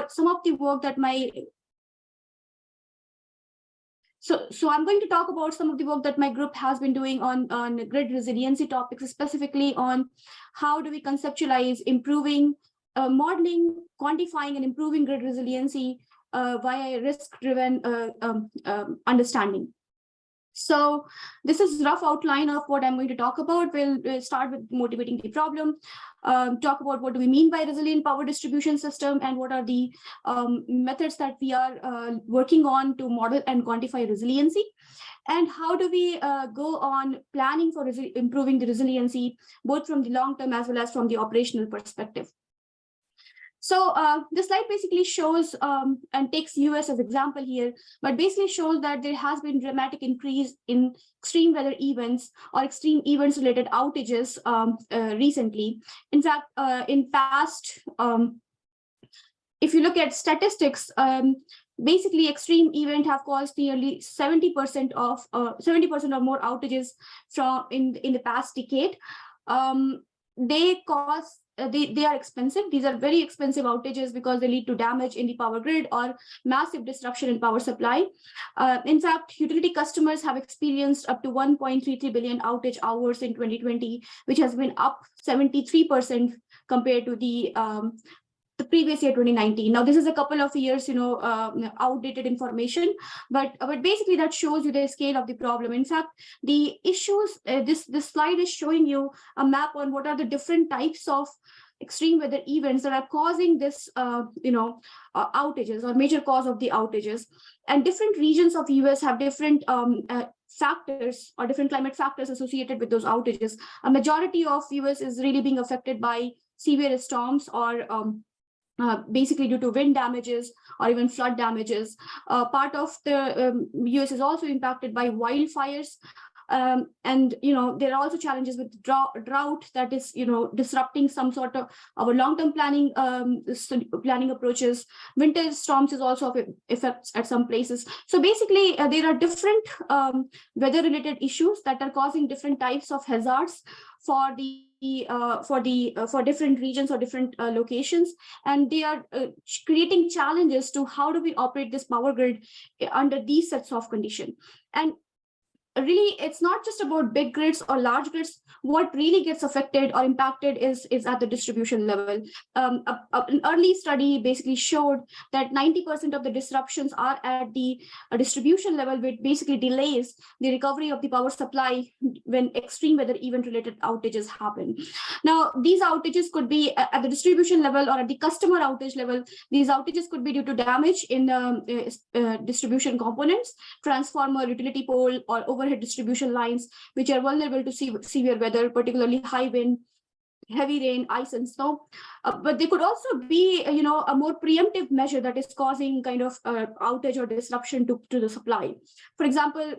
some of the work that So I'm going to talk about some of the work that my group has been doing on grid resiliency topics, specifically on how do we conceptualize improving, modeling, quantifying, and improving grid resiliency via risk-driven understanding. So this is a rough outline of what I'm going to talk about. We'll start with motivating the problem, talk about what do we mean by resilient power distribution system, and what are the methods that we are working on to model and quantify resiliency, and how do we go on planning for improving the resiliency, both from the long term as well as from the operational perspective. So this slide basically shows and takes US as example here, but basically shows that there has been dramatic increase in extreme weather events or extreme events related outages recently. In fact, in past, if you look at statistics, basically extreme event have caused nearly 70% of 70% or more outages from in the past decade. They are expensive. These are very expensive outages because they lead to damage in the power grid or massive disruption in power supply. In fact, utility customers have experienced up to 1.33 billion outage hours in 2020, which has been up 73% compared to the previous year, 2019. Now, this is a couple of years, outdated information, but basically that shows you the scale of the problem. In fact, the issues, this slide is showing you a map on what are the different types of extreme weather events that are causing this, outages or major cause of the outages. And different regions of US have different factors or different climate factors associated with those outages. A majority of US is really being affected by severe storms or basically due to wind damages or even flood damages. Part of the US is also impacted by wildfires. And there are also challenges with drought that is disrupting some sort of our long-term planning approaches. Winter storms is also of effects at some places. So basically there are different weather related issues that are causing different types of hazards for different regions or different locations, and they are creating challenges to how do we operate this power grid under these sets of conditions. And really, it's not just about big grids or large grids. What really gets affected or impacted is at the distribution level. An early study basically showed that 90% of the disruptions are at the distribution level, which basically delays the recovery of the power supply when extreme weather event related outages happen. Now, these outages could be at the distribution level or at the customer outage level. These outages could be due to damage in distribution components, transformer, utility pole, or overhead distribution lines, which are vulnerable to severe weather, particularly high wind, heavy rain, ice, and snow. But they could also be, a more preemptive measure that is causing kind of outage or disruption to the supply. For example,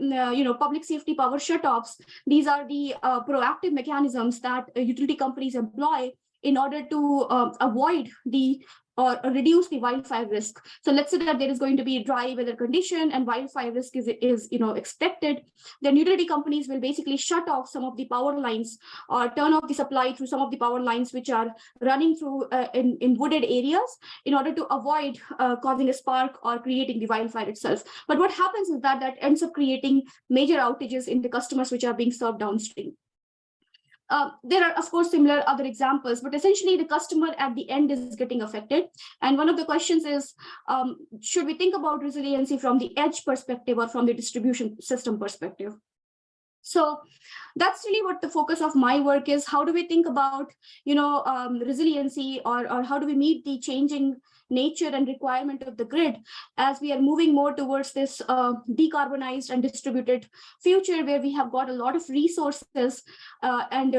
public safety power shutoffs. These are the proactive mechanisms that utility companies employ in order to avoid or reduce the wildfire risk. So let's say that there is going to be a dry weather condition and wildfire risk is expected. Then utility companies will basically shut off some of the power lines or turn off the supply through some of the power lines which are running through in wooded areas in order to avoid causing a spark or creating the wildfire itself. But what happens is that ends up creating major outages in the customers which are being served downstream. There are, of course, similar other examples, but essentially the customer at the end is getting affected. And one of the questions is, should we think about resiliency from the edge perspective or from the distribution system perspective? So that's really what the focus of my work is. How do we think about, resiliency or how do we meet the changing nature and requirement of the grid as we are moving more towards this decarbonized and distributed future where we have got a lot of resources and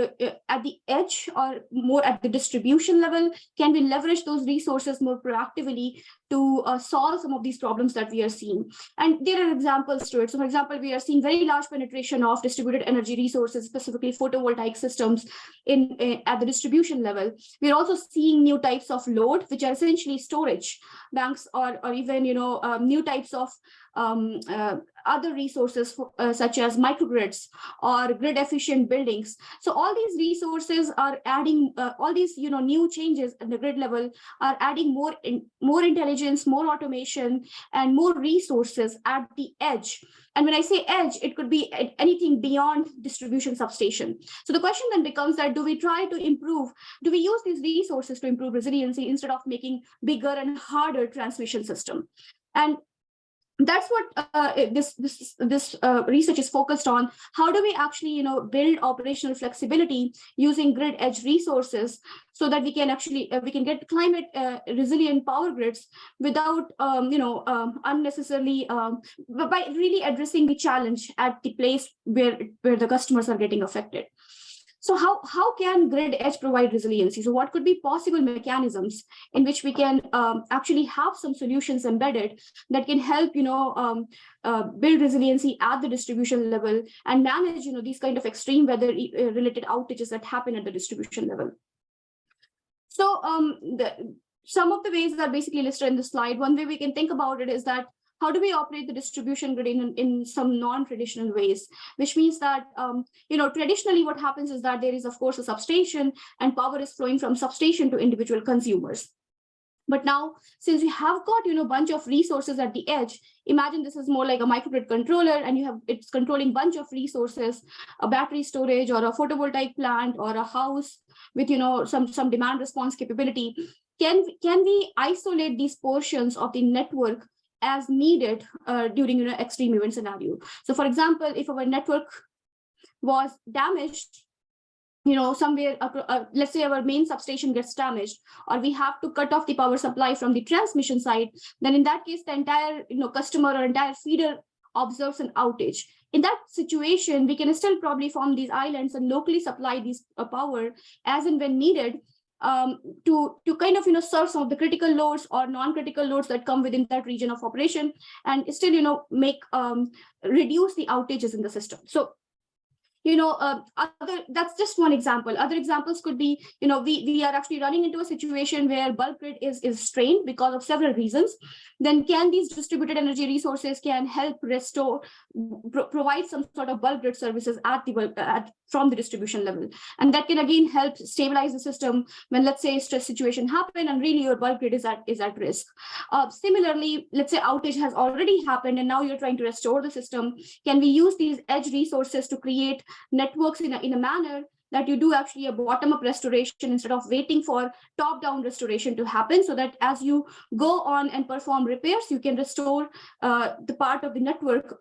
at the edge or more at the distribution level, can we leverage those resources more proactively to solve some of these problems that we are seeing? And there are examples to it. So for example, we are seeing very large penetration of distributed energy resources, specifically photovoltaic systems at the distribution level. We're also seeing new types of load, which are essentially storage banks or even new types of other resources such as microgrids or grid efficient buildings. So all these resources are adding all these new changes at the grid level are adding more intelligence, more automation, and more resources at the edge. And when I say edge, it could be anything beyond distribution substation. So the question then becomes that do we use these resources to improve resiliency instead of making bigger and harder transmission system? And that's what this research is focused on. How do we actually build operational flexibility using grid edge resources so that we can actually we can get climate resilient power grids without unnecessarily by really addressing the challenge at the place where the customers are getting affected. So how can grid edge provide resiliency? So what could be possible mechanisms in which we can actually have some solutions embedded that can help build resiliency at the distribution level and manage these kind of extreme weather related outages that happen at the distribution level? So some of the ways that are basically listed in the slide. One way we can think about it is that how do we operate the distribution grid in some non-traditional ways, which means that, traditionally what happens is that there is, of course, a substation and power is flowing from substation to individual consumers. But now, since we have got, a bunch of resources at the edge, imagine this is more like a microgrid controller and it's controlling bunch of resources, a battery storage or a photovoltaic plant or a house with, some demand response capability. Can we isolate these portions of the network as needed during extreme event scenario? So for example, if our network was damaged, somewhere, let's say our main substation gets damaged, or we have to cut off the power supply from the transmission side, then in that case, the entire customer or entire feeder observes an outage. In that situation, we can still probably form these islands and locally supply these power as and when needed, to kind of serve some of the critical loads or non-critical loads that come within that region of operation, and still make reduce the outages in the system. So that's just one example. Other examples could be, we are actually running into a situation where bulk grid is strained because of several reasons. Then can these distributed energy resources can help restore, provide some sort of bulk grid services from the distribution level. And that can again help stabilize the system when, let's say, a stress situation happen and really your bulk grid is at risk. Similarly, let's say outage has already happened and now you're trying to restore the system. Can we use these edge resources to create networks in a manner that you do actually a bottom-up restoration instead of waiting for top-down restoration to happen, so that as you go on and perform repairs, you can restore the part of the network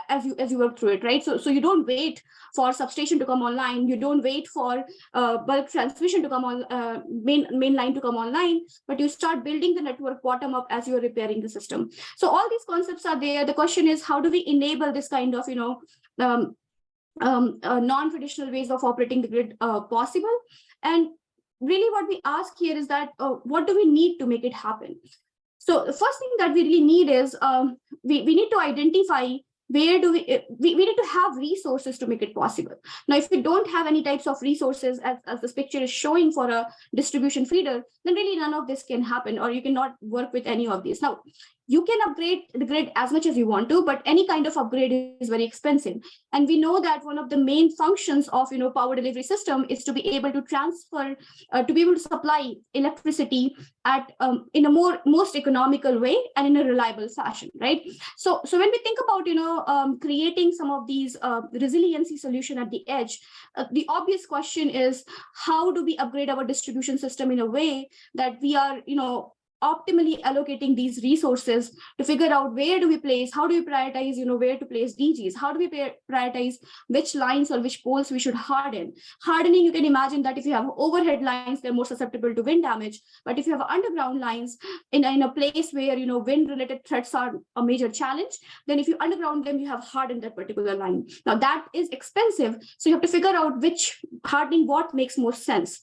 as you work through it, right? So you don't wait for substation to come online, you don't wait for bulk transmission to come on, main line to come online, but you start building the network bottom up as you're repairing the system. So all these concepts are there. The question is, how do we enable this kind of non-traditional ways of operating the grid possible? And really what we ask here is that what do we need to make it happen? So the first thing that we really need is we need to identify where do we need to have resources to make it possible. Now, if we don't have any types of resources, as this picture is showing for a distribution feeder, then really none of this can happen, or you cannot work with any of these. Now, you can upgrade the grid as much as you want to, but any kind of upgrade is very expensive. And we know that one of the main functions of power delivery system is to be able to transfer, to be able to supply electricity at in a most economical way and in a reliable fashion, right? So when we think about creating some of these resiliency solution at the edge, the obvious question is, how do we upgrade our distribution system in a way that we are optimally allocating these resources to figure out where do we place, how do we prioritize, where to place DGs, how do we prioritize which lines or which poles we should harden. Hardening, you can imagine that if you have overhead lines, they're more susceptible to wind damage. But if you have underground lines in a place where, wind related threats are a major challenge, then if you underground them, you have hardened that particular line. Now that is expensive. So you have to figure out which hardening, what makes more sense.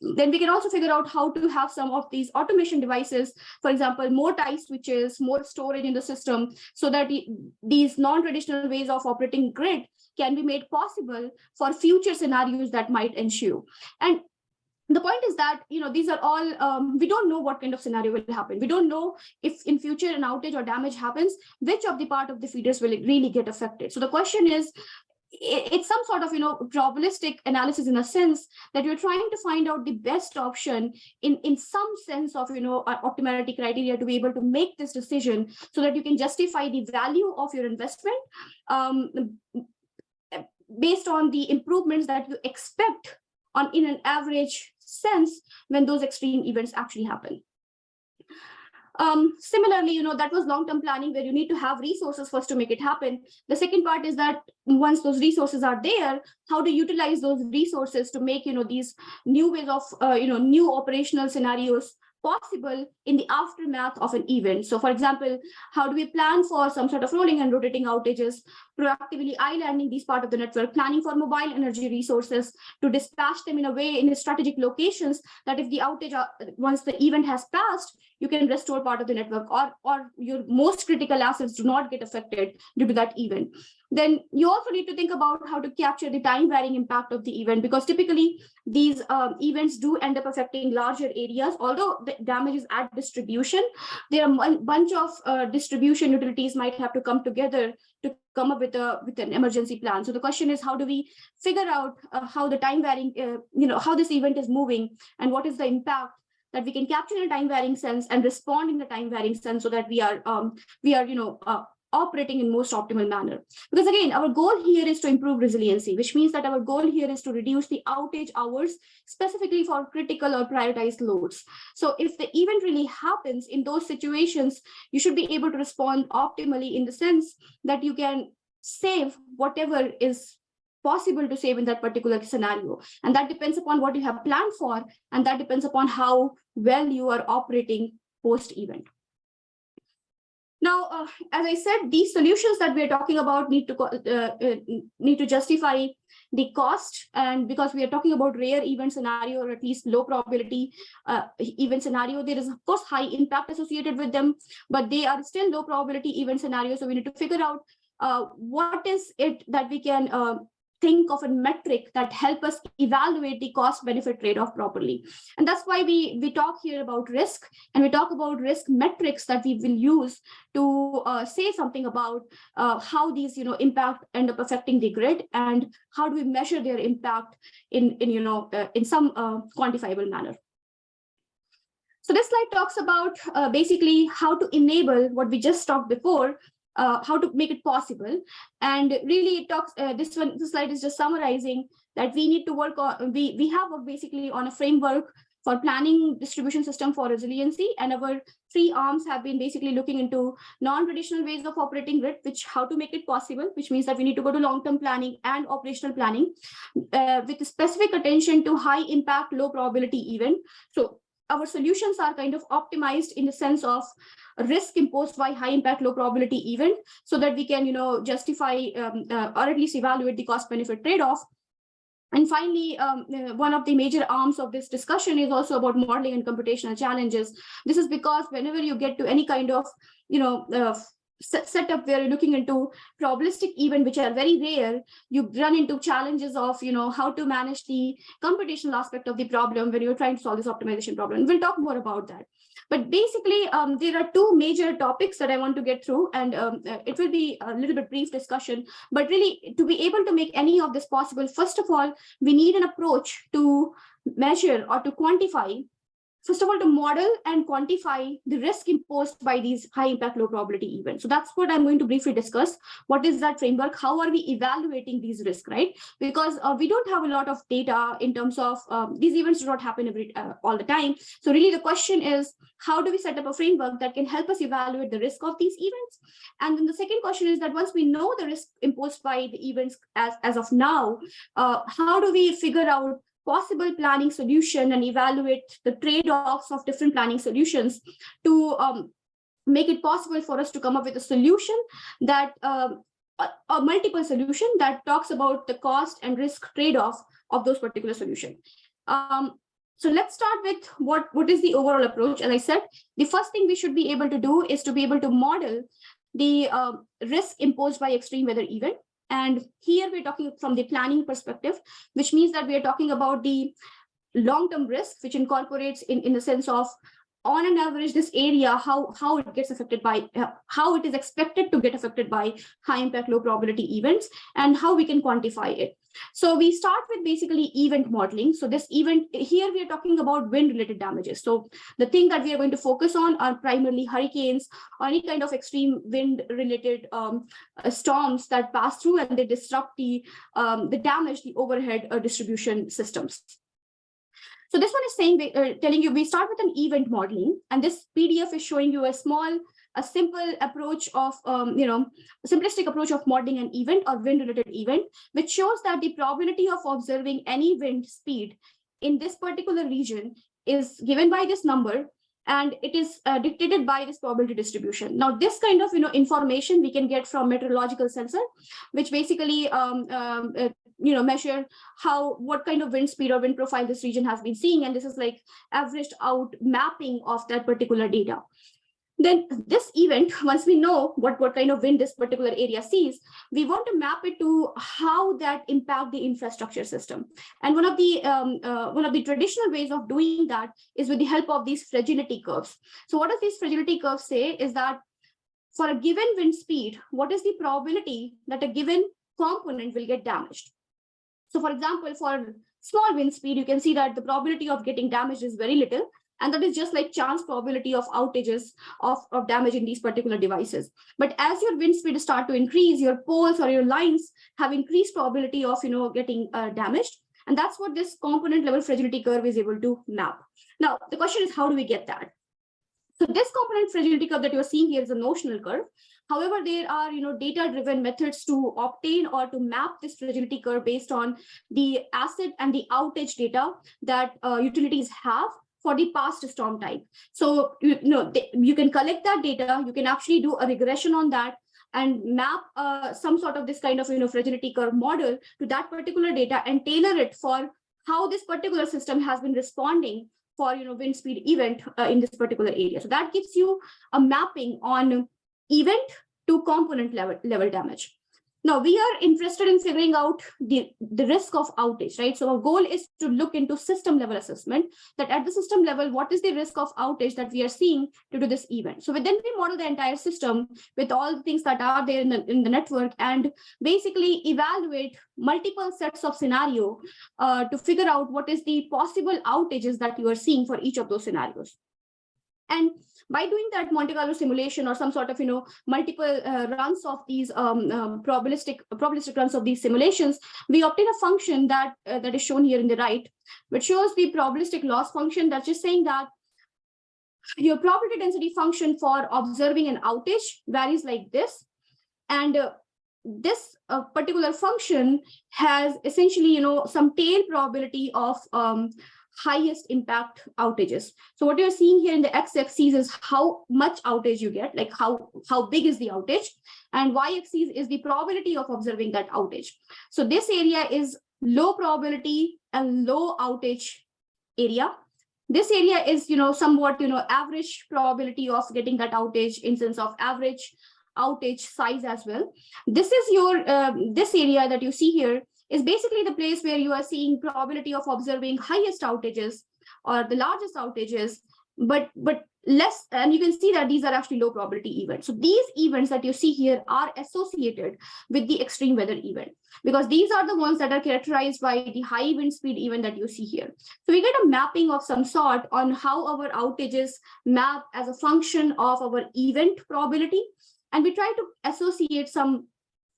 Then we can also figure out how to have some of these automation devices, for example, more tie switches, more storage in the system, so that these non-traditional ways of operating grid can be made possible for future scenarios that might ensue. And The point is that, these are all, we don't know what kind of scenario will happen. We don't know if in future an outage or damage happens, which of the part of the feeders will really get affected. So the question is, it's some sort of probabilistic analysis, in a sense that you're trying to find out the best option in some sense of optimality criteria to be able to make this decision, so that you can justify the value of your investment um, based on the improvements that you expect on in an average sense when those extreme events actually happen. Similarly, that was long-term planning, where you need to have resources first to make it happen. The second part is that once those resources are there, how to utilize those resources to make these new ways of new operational scenarios possible in the aftermath of an event. So, for example, how do we plan for some sort of rolling and rotating outages, proactively islanding these part of the network, planning for mobile energy resources to dispatch them in a way in strategic locations that if the outage, once the event has passed, you can restore part of the network, or your most critical assets do not get affected due to that event. Then you also need to think about how to capture the time varying impact of the event, because typically these events do end up affecting larger areas. Although the damage is at distribution, there are a bunch of distribution utilities might have to come together to come up with an emergency plan. So the question is, how do we figure out how the time varying, how this event is moving, and what is the impact that we can capture in a time varying sense and respond in a time varying sense, so that we are operating in most optimal manner. Because again, our goal here is to improve resiliency, which means that our goal here is to reduce the outage hours specifically for critical or prioritized loads. So if the event really happens in those situations, you should be able to respond optimally, in the sense that you can save whatever is possible to save in that particular scenario. And that depends upon what you have planned for, and that depends upon how well you are operating post-event. Now, as I said, these solutions that we're talking about need to justify the cost, and because we are talking about rare event scenario, or at least low probability event scenario, there is of course high impact associated with them, but they are still low probability event scenario. So we need to figure out what is it that we can think of a metric that help us evaluate the cost benefit trade-off properly. And that's why we talk here about risk, and we talk about risk metrics that we will use to say something about how these impact end up affecting the grid, and how do we measure their impact in some quantifiable manner. So this slide talks about basically how to enable what we just talked before, how to make it possible. And really it talks, this slide is just summarizing that we need to work on, we have worked basically on a framework for planning distribution system for resiliency, and our 3 arms have been basically looking into non-traditional ways of operating grid, which how to make it possible, which means that we need to go to long-term planning and operational planning with specific attention to high impact, low probability event. So our solutions are kind of optimized in the sense of risk imposed by high impact, low probability event, so that we can justify or at least evaluate the cost benefit trade-off. And finally, one of the major arms of this discussion is also about modeling and computational challenges. This is because whenever you get to any kind of setup where you're looking into probabilistic events, which are very rare, you run into challenges of how to manage the computational aspect of the problem when you're trying to solve this optimization problem. We'll talk more about that. But basically, there are 2 major topics that I want to get through, and it will be a little bit brief discussion. But really, to be able to make any of this possible, first of all, we need an approach to measure or to quantify. First of all, to model and quantify the risk imposed by these high impact, low probability events. So that's what I'm going to briefly discuss. What is that framework? How are we evaluating these risks, right? Because we don't have a lot of data in terms of these events do not happen all the time. So really the question is, how do we set up a framework that can help us evaluate the risk of these events? And then the second question is that once we know the risk imposed by the events as of now, how do we figure out possible planning solution and evaluate the trade-offs of different planning solutions to make it possible for us to come up with a solution that a multiple solution that talks about the cost and risk trade-off of those particular solutions. So let's start with what is the overall approach. As I said, the first thing we should be able to do is to be able to model the risk imposed by extreme weather event. And here we're talking from the planning perspective, which means that we are talking about the long-term risk, which incorporates in the sense of, on an average, this area, how it gets affected by, how it is expected to get affected by high impact, low probability events, and how we can quantify it. So we start with basically event modeling. So this event here, we are talking about wind related damages. So the thing that we are going to focus on are primarily hurricanes or any kind of extreme wind related storms that pass through and they disrupt the damage the overhead distribution systems. So this one is saying, telling you, we start with an event modeling, and this PDF is showing you a simple approach of, simplistic approach of modeling an event or wind-related event, which shows that the probability of observing any wind speed in this particular region is given by this number, and it is dictated by this probability distribution. Now, this kind of information we can get from meteorological sensor, which basically measure what kind of wind speed or wind profile this region has been seeing, and this is like averaged out mapping of that particular data. Then this event, once we know what kind of wind this particular area sees, we want to map it to how that impact the infrastructure system. And one of the traditional ways of doing that is with the help of these fragility curves. So what does these fragility curves say is that for a given wind speed, what is the probability that a given component will get damaged? So for example, for small wind speed, you can see that the probability of getting damaged is very little. And that is just like chance probability of outages of damage in these particular devices. But as your wind speed start to increase, your poles or your lines have increased probability of getting damaged. And that's what this component level fragility curve is able to map. Now, the question is, how do we get that? So this component fragility curve that you're seeing here is a notional curve. However, there are data-driven methods to obtain or to map this fragility curve based on the asset and the outage data that utilities have for the past storm type. So you can collect that data, you can actually do a regression on that and map some sort of this kind of fragility curve model to that particular data and tailor it for how this particular system has been responding for wind speed event in this particular area. So that gives you a mapping on event to component level damage. Now, we are interested in figuring out the risk of outage, right? So our goal is to look into system level assessment, that at the system level, what is the risk of outage that we are seeing due to this event? So then we model the entire system with all the things that are there in the network and basically evaluate multiple sets of scenario to figure out what is the possible outages that you are seeing for each of those scenarios. And by doing that Monte Carlo simulation or some sort of multiple runs of these probabilistic runs of these simulations, we obtain a function that is shown here in the right, which shows the probabilistic loss function. That's just saying that your probability density function for observing an outage varies like this, and this particular function has essentially some tail probability of highest impact outages. So what you're seeing here in the x-axis is how much outage you get, like how big is the outage, and y-axis is the probability of observing that outage. So this area is low probability and low outage area. This area is somewhat average probability of getting that outage in sense of average outage size as well. This is your this area that you see here is basically the place where you are seeing probability of observing highest outages or the largest outages, but less, and you can see that these are actually low probability events. So these events that you see here are associated with the extreme weather event, because these are the ones that are characterized by the high wind speed event that you see here. So we get a mapping of some sort on how our outages map as a function of our event probability, and we try to associate some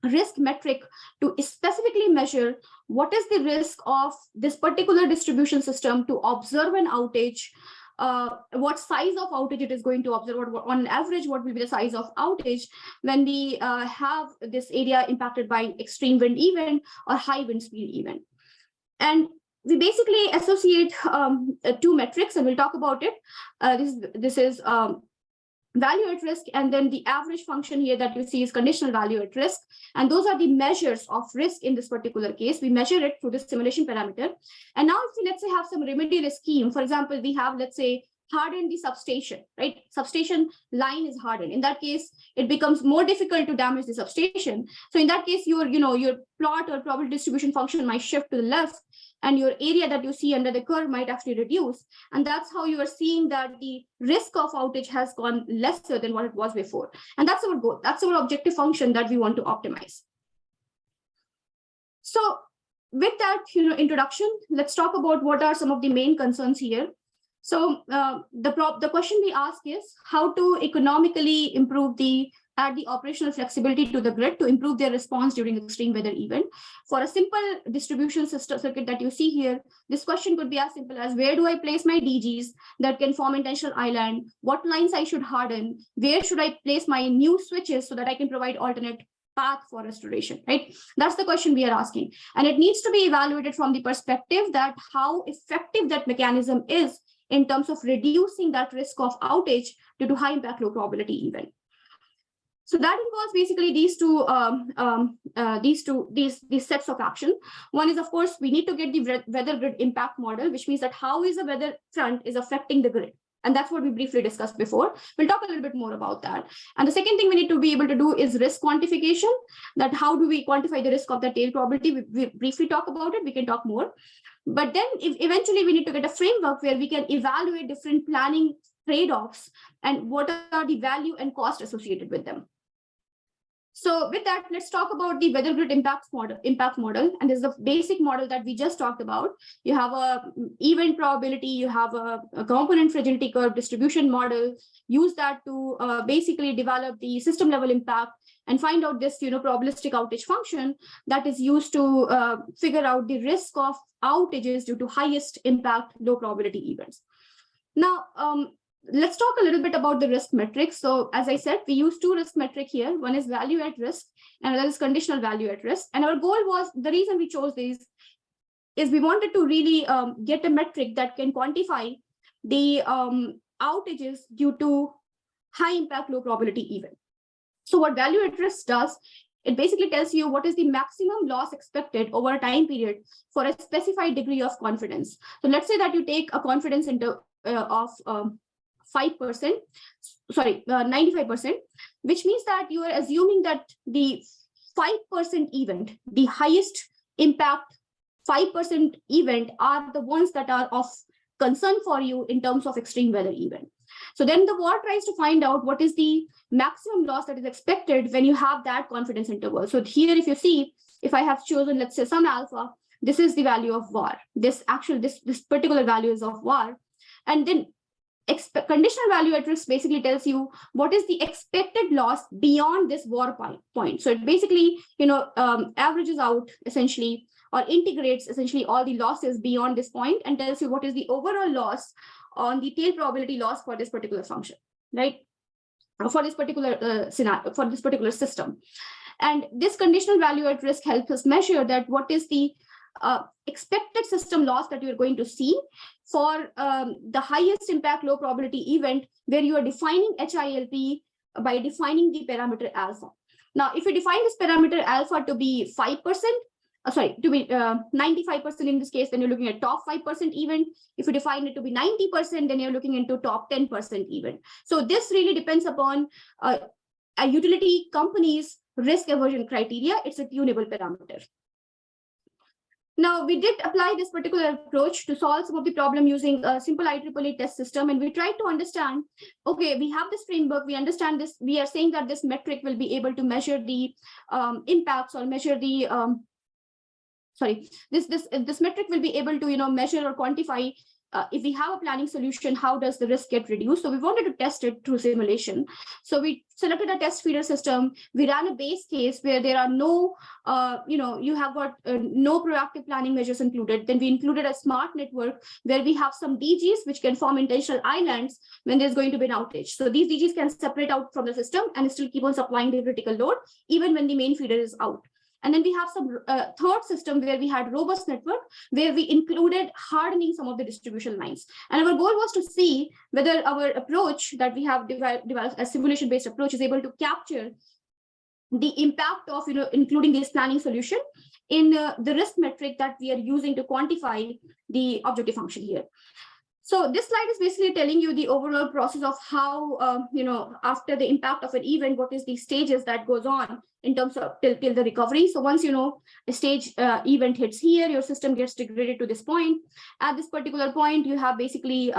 risk metric to specifically measure what is the risk of this particular distribution system to observe an outage, what size of outage it is going to observe, on average, what will be the size of outage when we have this area impacted by extreme wind event or high wind speed event. And we basically associate two metrics, and we'll talk about it. This is value at risk, and then the average function here that you see is conditional value at risk. And those are the measures of risk in this particular case. We measure it through the simulation parameter. And now if we, let's say, have some remedial scheme, for example, we have, let's say, harden the substation, right? Substation line is hardened. In that case, it becomes more difficult to damage the substation. So in that case, your plot or probability distribution function might shift to the left. and your area that you see under the curve might actually reduce. And that's how you are seeing that the risk of outage has gone lesser than what it was before. And that's our goal. That's our objective function that we want to optimize. So with that, introduction, let's talk about what are some of the main concerns here. So the question we ask is how to economically add the operational flexibility to the grid to improve their response during extreme weather event. For a simple distribution system circuit that you see here, this question could be as simple as where do I place my DGs that can form intentional island, what lines I should harden, where should I place my new switches so that I can provide alternate path for restoration, right? That's the question we are asking. And it needs to be evaluated from the perspective that how effective that mechanism is in terms of reducing that risk of outage due to high impact, low probability event. So that involves basically these sets of action. One is, of course, we need to get the weather grid impact model, which means that how is a weather front is affecting the grid. And that's what we briefly discussed before. We'll talk a little bit more about that. And the second thing we need to be able to do is risk quantification, that how do we quantify the risk of the tail probability? We briefly talk about it, we can talk more. But then eventually we need to get a framework where we can evaluate different planning trade-offs and what are the value and cost associated with them. So with that, let's talk about the weather grid impact model. And this is the basic model that we just talked about. You have a event probability, you have a component fragility curve distribution model. Use that to basically develop the system level impact and find out this probabilistic outage function that is used to figure out the risk of outages due to highest impact, low probability events. Now, let's talk a little bit about the risk metrics. So as I said, we use two risk metrics here. One is value at risk and another is conditional value at risk. And our goal was, the reason we chose these is we wanted to really get a metric that can quantify the outages due to high impact, low probability event. So what value at risk does, it basically tells you what is the maximum loss expected over a time period for a specified degree of confidence. So let's say that you take a confidence interval of 5%, sorry, 95%, which means that you are assuming that the 5% event, the highest impact 5% event are the ones that are of concern for you in terms of extreme weather event. So then the VAR tries to find out what is the maximum loss that is expected when you have that confidence interval. So here, if you see, if I have chosen, let's say some alpha, this is the value of VAR. This particular value is of VAR. And then conditional value at risk basically tells you what is the expected loss beyond this VAR point. So it basically, averages out essentially or integrates essentially all the losses beyond this point and tells you what is the overall loss on the tail probability loss for this particular function, right? For this particular scenario, for this particular system. And this conditional value at risk helps us measure that what is the expected system loss that you're going to see for the highest impact low probability event where you are defining HILP by defining the parameter alpha. Now, if you define this parameter alpha to be 5%, to be 95% in this case, then you're looking at top 5% event. If you define it to be 90%, then you're looking into top 10% event. So this really depends upon a utility company's risk aversion criteria. It's a tunable parameter. Now, we did apply this particular approach to solve some of the problem using a simple IEEE test system. And we tried to understand, okay, we have this framework, we understand this, we are saying that this metric will be able to measure the impacts or measure the, this metric will be able to, measure or quantify if we have a planning solution, how does the risk get reduced? So we wanted to test it through simulation. So we selected a test feeder system. We ran a base case where there are no, you have got no proactive planning measures included. Then we included a smart network where we have some DGs which can form intentional islands when there's going to be an outage. So these DGs can separate out from the system and still keep on supplying the critical load even when the main feeder is out. And then we have some third system where we had robust network, where we included hardening some of the distribution lines. And our goal was to see whether our approach that we have developed, a simulation-based approach, is able to capture the impact of including this planning solution in the risk metric that we are using to quantify the objective function here. So this slide is basically telling you the overall process of how, after the impact of an event, what is the stages that goes on in terms of till the recovery. So once, a stage event hits here, your system gets degraded to this point. At this particular point, you have basically,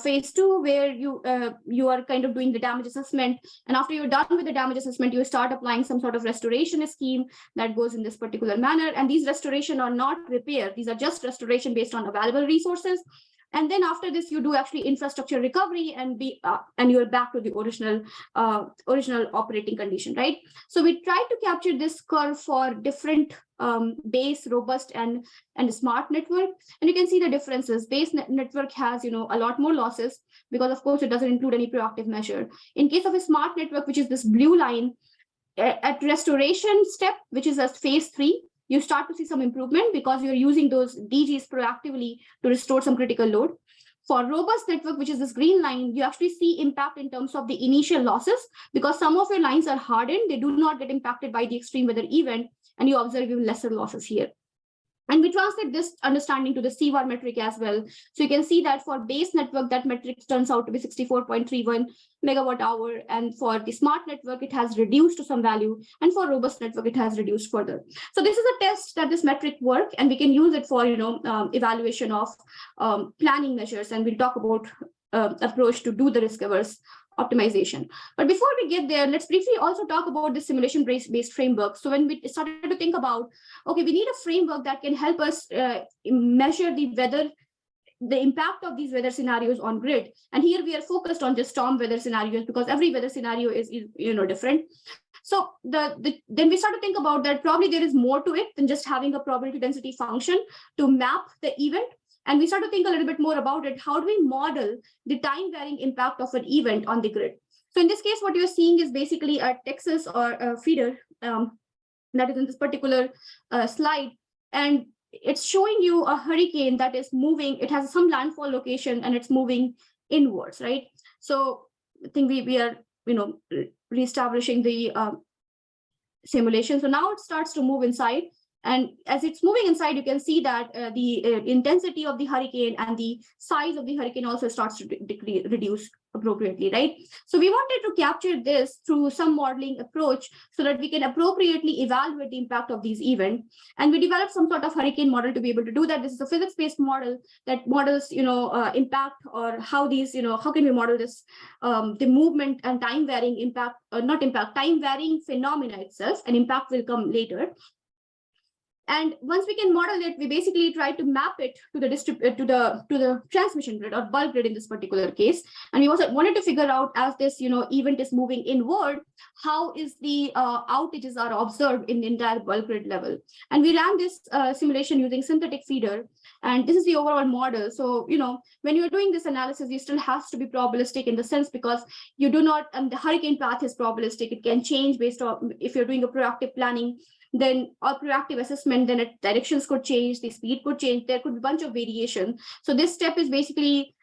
phase 2, where you are kind of doing the damage assessment. And after you're done with the damage assessment, you start applying some sort of restoration scheme that goes in this particular manner. And these restoration are not repair. These are just restoration based on available resources. And then after this, you do actually infrastructure recovery and you're back to the original operating condition, right? So we try to capture this curve for different base, robust, and smart network. And you can see the differences. Base network has, a lot more losses because, of course, it doesn't include any proactive measure. In case of a smart network, which is this blue line, at restoration step, which is at phase 3, you start to see some improvement because you're using those DGs proactively to restore some critical load. For robust network, which is this green line, you actually see impact in terms of the initial losses because some of your lines are hardened. They do not get impacted by the extreme weather event, and you observe even lesser losses here. And we translate this understanding to the CVAR metric as well. So you can see that for base network, that metric turns out to be 64.31 megawatt hour. And for the smart network, it has reduced to some value. And for robust network, it has reduced further. So this is a test that this metric work, and we can use it for evaluation of planning measures. And we'll talk about approach to do the risk averse optimization. But before we get there, let's briefly also talk about the simulation-based framework. So when we started to think about, okay, we need a framework that can help us measure the impact of these weather scenarios on grid. And here we are focused on just storm weather scenarios because every weather scenario is different. So then we start to think about that probably there is more to it than just having a probability density function to map the event. And we start to think a little bit more about it. How do we model the time varying impact of an event on the grid? So in this case, what you're seeing is basically a Texas or a feeder that is in this particular slide. And it's showing you a hurricane that is moving. It has some landfall location and it's moving inwards, right? So I think we are, reestablishing the simulation. So now it starts to move inside. And as it's moving inside, you can see that the intensity of the hurricane and the size of the hurricane also starts to reduce appropriately, right? So we wanted to capture this through some modeling approach so that we can appropriately evaluate the impact of these events. And we developed some sort of hurricane model to be able to do that. This is a physics-based model that models, impact, or how these, how can we model this, the movement and time varying impact, or not impact, time varying phenomena itself, and impact will come later. And once we can model it, we basically try to map it to the transmission grid or bulk grid in this particular case. And we also wanted to figure out, as this event is moving inward, how is the outages are observed in the entire bulk grid level. And we ran this simulation using synthetic feeder. And this is the overall model. So, when you're doing this analysis, you still has to be probabilistic in the sense because you do not, and the hurricane path is probabilistic. It can change based on if you're doing a proactive planning, then or proactive assessment, then directions could change, the speed could change, there could be a bunch of variation. So this step is basically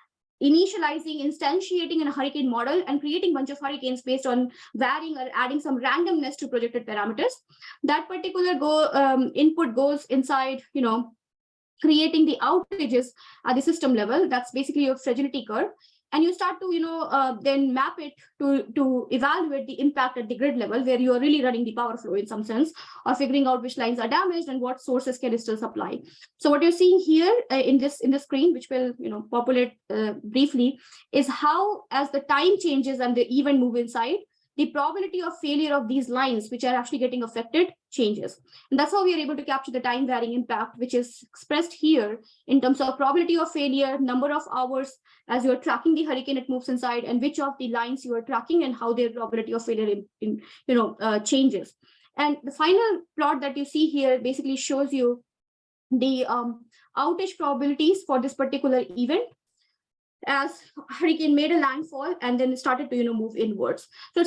initializing, instantiating in a hurricane model and creating a bunch of hurricanes based on varying or adding some randomness to projected parameters. That particular input goes inside, creating the outages at the system level. That's basically your fragility curve. And you start to, then map it to evaluate the impact at the grid level, where you are really running the power flow in some sense, or figuring out which lines are damaged and what sources can still supply. So what you're seeing here in this screen, which will populate briefly, is how, as the time changes and the event move inside, the probability of failure of these lines, which are actually getting affected, changes. And that's how we are able to capture the time varying impact, which is expressed here in terms of probability of failure, number of hours as you're tracking the hurricane it moves inside, and which of the lines you are tracking and how their probability of failure changes. And the final plot that you see here basically shows you the outage probabilities for this particular event as hurricane made a landfall and then started to move inwards. So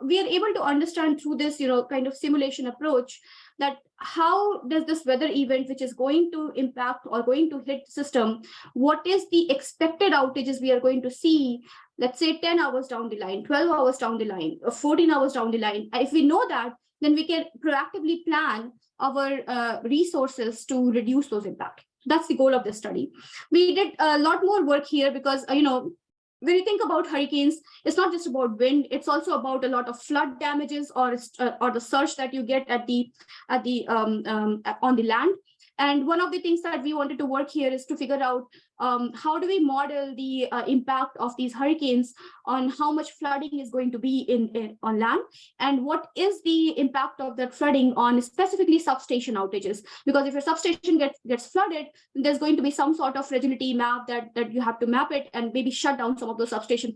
we are able to understand through this kind of simulation approach that how does this weather event, which is going to impact or going to hit the system, what is the expected outages we are going to see, let's say 10 hours down the line, 12 hours down the line, or 14 hours down the line. If we know that, then we can proactively plan our resources to reduce those impacts. That's the goal of this study. We did a lot more work here because, when you think about hurricanes, it's not just about wind; it's also about a lot of flood damages or the surge that you get on the land. And one of the things that we wanted to work here is to figure out how do we model the impact of these hurricanes on how much flooding is going to be on land, and what is the impact of that flooding on specifically substation outages. Because if your substation gets flooded, there's going to be some sort of fragility map that you have to map it and maybe shut down some of those substations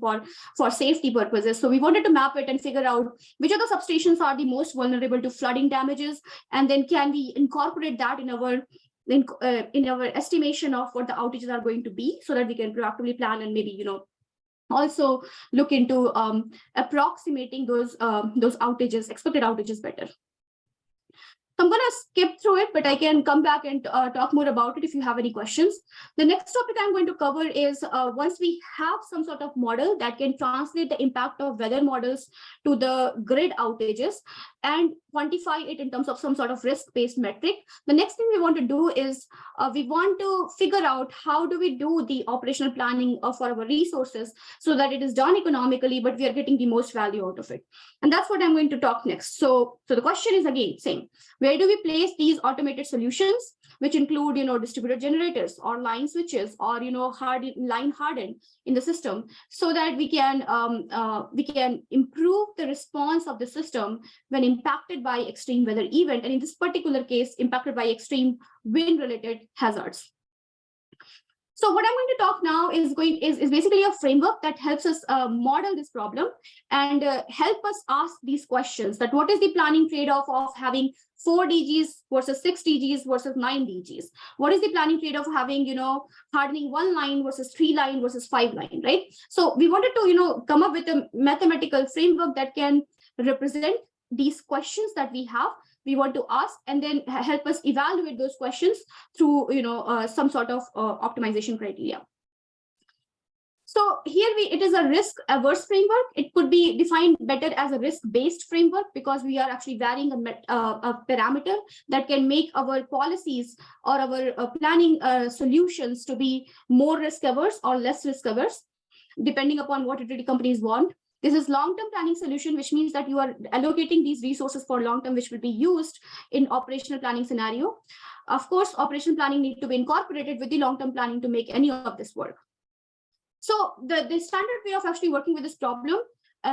for safety purposes. So we wanted to map it and figure out which of the substations are the most vulnerable to flooding damages, and then can we incorporate that in our estimation of what the outages are going to be, so that we can proactively plan and maybe also look into approximating those expected outages better. I'm going to skip through it, but I can come back and talk more about it if you have any questions. The next topic I'm going to cover is once we have some sort of model that can translate the impact of weather models to the grid outages and quantify it in terms of some sort of risk-based metric. The next thing we want to do is we want to figure out how do we do the operational planning for our resources so that it is done economically, but we are getting the most value out of it. And that's what I'm going to talk next. So the question is again same. Where do we place these automated solutions, which include, distributed generators or line switches or, line hardened in the system, so that we can improve the response of the system when impacted by extreme weather event, and in this particular case, impacted by extreme wind-related hazards. So what I'm going to talk now is basically a framework that helps us model this problem and help us ask these questions: that what is the planning trade-off of having 4 DGs versus 6 DGs versus 9 DGs? What is the planning trade-off of having, hardening 1 line versus 3 line versus 5 line, right? So we wanted to, come up with a mathematical framework that can represent these questions that we have. We want to ask, and then help us evaluate those questions through, some sort of optimization criteria. So here it is a risk-averse framework. It could be defined better as a risk-based framework because we are actually varying a parameter that can make our policies or our planning solutions to be more risk-averse or less risk-averse, depending upon what utility companies want. This is long-term planning solution, which means that you are allocating these resources for long-term, which will be used in operational planning scenario. Of course, operational planning need to be incorporated with the long-term planning to make any of this work. So the standard way of actually working with this problem,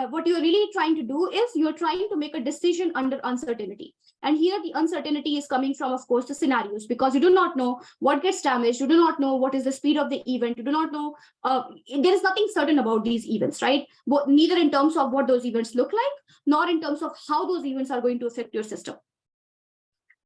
what you're really trying to do is you're trying to make a decision under uncertainty. And here the uncertainty is coming from, of course, the scenarios, because you do not know what gets damaged. You do not know what is the speed of the event. You do not know, there is nothing certain about these events, right? But neither in terms of what those events look like, nor in terms of how those events are going to affect your system.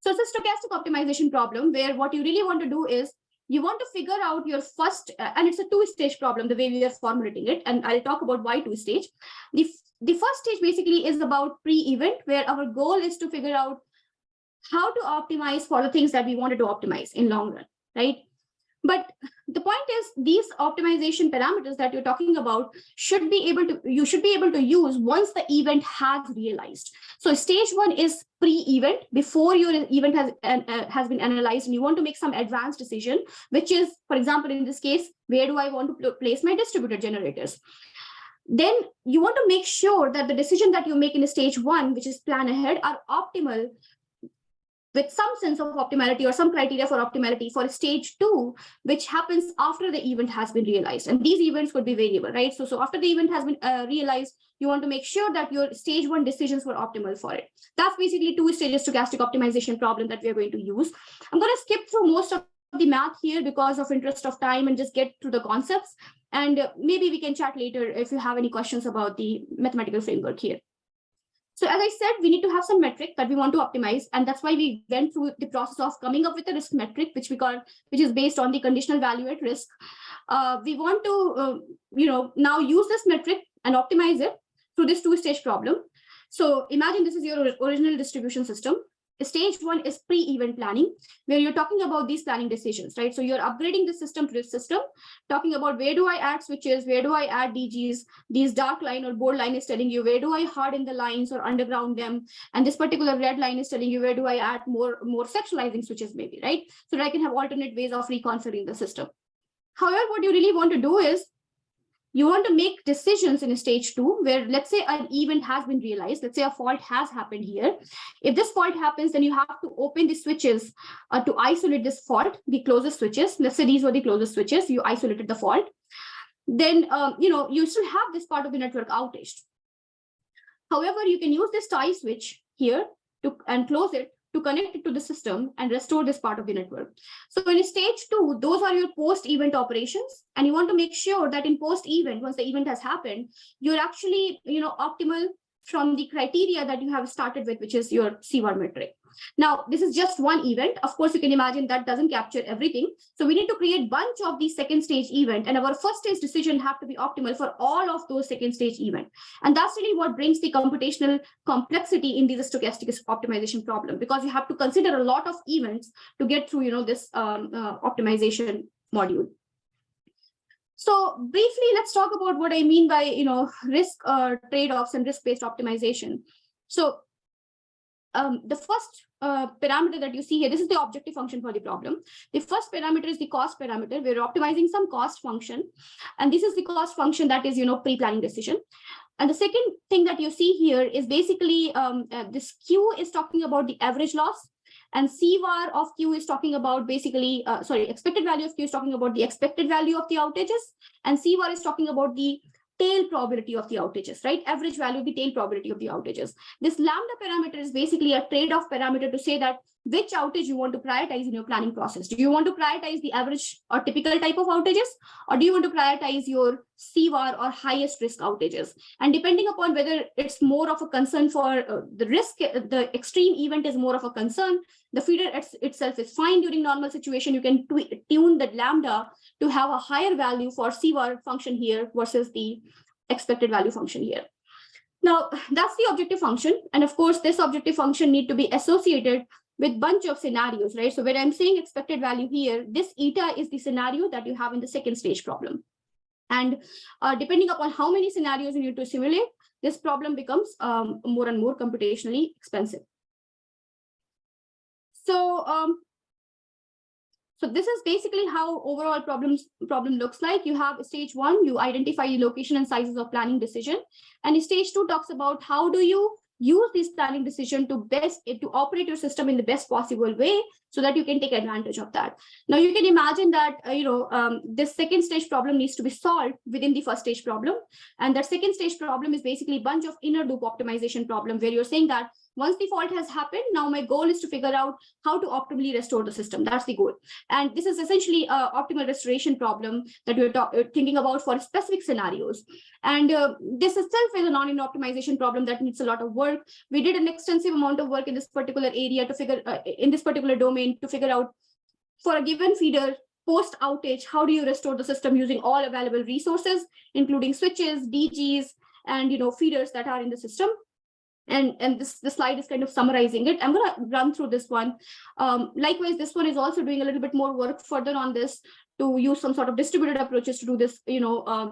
So it's a stochastic optimization problem where what you really want to do is you want to figure out your first, and it's a 2-stage problem, the way we are formulating it. And I'll talk about why 2-stage. The first stage basically is about pre-event, where our goal is to figure out how to optimize for the things that we wanted to optimize in long run, right? But the point is, these optimization parameters that you're talking about you should be able to use once the event has realized. So stage 1 is pre-event, before your event has been analyzed, and you want to make some advanced decision, which is, for example, in this case, where do I want to place my distributed generators? Then you want to make sure that the decision that you make in stage 1, which is plan ahead, are optimal with some sense of optimality or some criteria for optimality for stage 2, which happens after the event has been realized. And these events could be variable, right? So after the event has been realized, you want to make sure that your stage 1 decisions were optimal for it. That's basically 2-stage stochastic optimization problem that we are going to use. I'm going to skip through most of the math here because of interest of time and just get to the concepts. And maybe we can chat later if you have any questions about the mathematical framework here. So as I said, we need to have some metric that we want to optimize, and that's why we went through the process of coming up with a risk metric, which is based on the conditional value at risk. We want to, now use this metric and optimize it through this 2-stage problem. So imagine this is your original distribution system. Stage one is pre-event planning, where you're talking about these planning decisions, right? So you're upgrading the system to this system, talking about where do I add switches, where do I add DGs, these dark line or bold line is telling you where do I harden the lines or underground them, and this particular red line is telling you where do I add more sectionalizing switches maybe, right? So that I can have alternate ways of reconfiguring the system. However, what you really want to do is you want to make decisions in stage two, where let's say an event has been realized, let's say a fault has happened here. If this fault happens, then you have to open the switches to isolate this fault, the closest switches. Let's say these were the closest switches, you isolated the fault. Then, you still have this part of the network outage. However, you can use this tie switch here and close it to connect it to the system and restore this part of the network. So in stage two, those are your post-event operations. And you want to make sure that in post-event, once the event has happened, you're actually, optimal from the criteria that you have started with, which is your CVAR metric. Now, this is just one event. Of course, you can imagine that doesn't capture everything. So we need to create a bunch of these second stage event, and our first stage decision have to be optimal for all of those second stage event. And that's really what brings the computational complexity in these stochastic optimization problem, because you have to consider a lot of events to get through, this optimization module. So briefly, let's talk about what I mean by, risk trade-offs and risk-based optimization. So the first parameter that you see here, this is the objective function for the problem. The first parameter is the cost parameter. We're optimizing some cost function. And this is the cost function that is, pre-planning decision. And the second thing that you see here is basically this Q is talking about the average loss. And CVAR of Q is talking about basically, expected value of Q is talking about the expected value of the outages. And CVAR is talking about the tail probability of the outages, right? Average value of the tail probability of the outages. This lambda parameter is basically a trade-off parameter to say that which outage you want to prioritize in your planning process. Do you want to prioritize the average or typical type of outages, or do you want to prioritize your CVAR or highest risk outages? And depending upon whether it's more of a concern for the risk, the extreme event is more of a concern, the feeder itself is fine during normal situation. You can tune the lambda to have a higher value for CVAR function here versus the expected value function here. Now, that's the objective function. And of course, this objective function need to be associated with bunch of scenarios, right? So when I'm saying expected value here, this eta is the scenario that you have in the second stage problem. And depending upon how many scenarios you need to simulate, this problem becomes more and more computationally expensive. So this is basically how overall problem looks like. You have stage one, you identify the location and sizes of planning decision. And stage two talks about how do you use this planning decision to operate your system in the best possible way so that you can take advantage of that. Now you can imagine that this second stage problem needs to be solved within the first stage problem, and that second stage problem is basically a bunch of inner loop optimization problem where you're saying that once the fault has happened, now my goal is to figure out how to optimally restore the system. That's the goal. And this is essentially an optimal restoration problem that we're thinking about for specific scenarios. And this itself is a non-linear optimization problem that needs a lot of work. We did an extensive amount of work in this particular area to figure, in this particular domain, to figure out for a given feeder post outage, how do you restore the system using all available resources, including switches, DGs, and feeders that are in the system. And this slide is kind of summarizing it. I'm going to run through this one. Likewise, this one is also doing a little bit more work further on this to use some sort of distributed approaches to do this,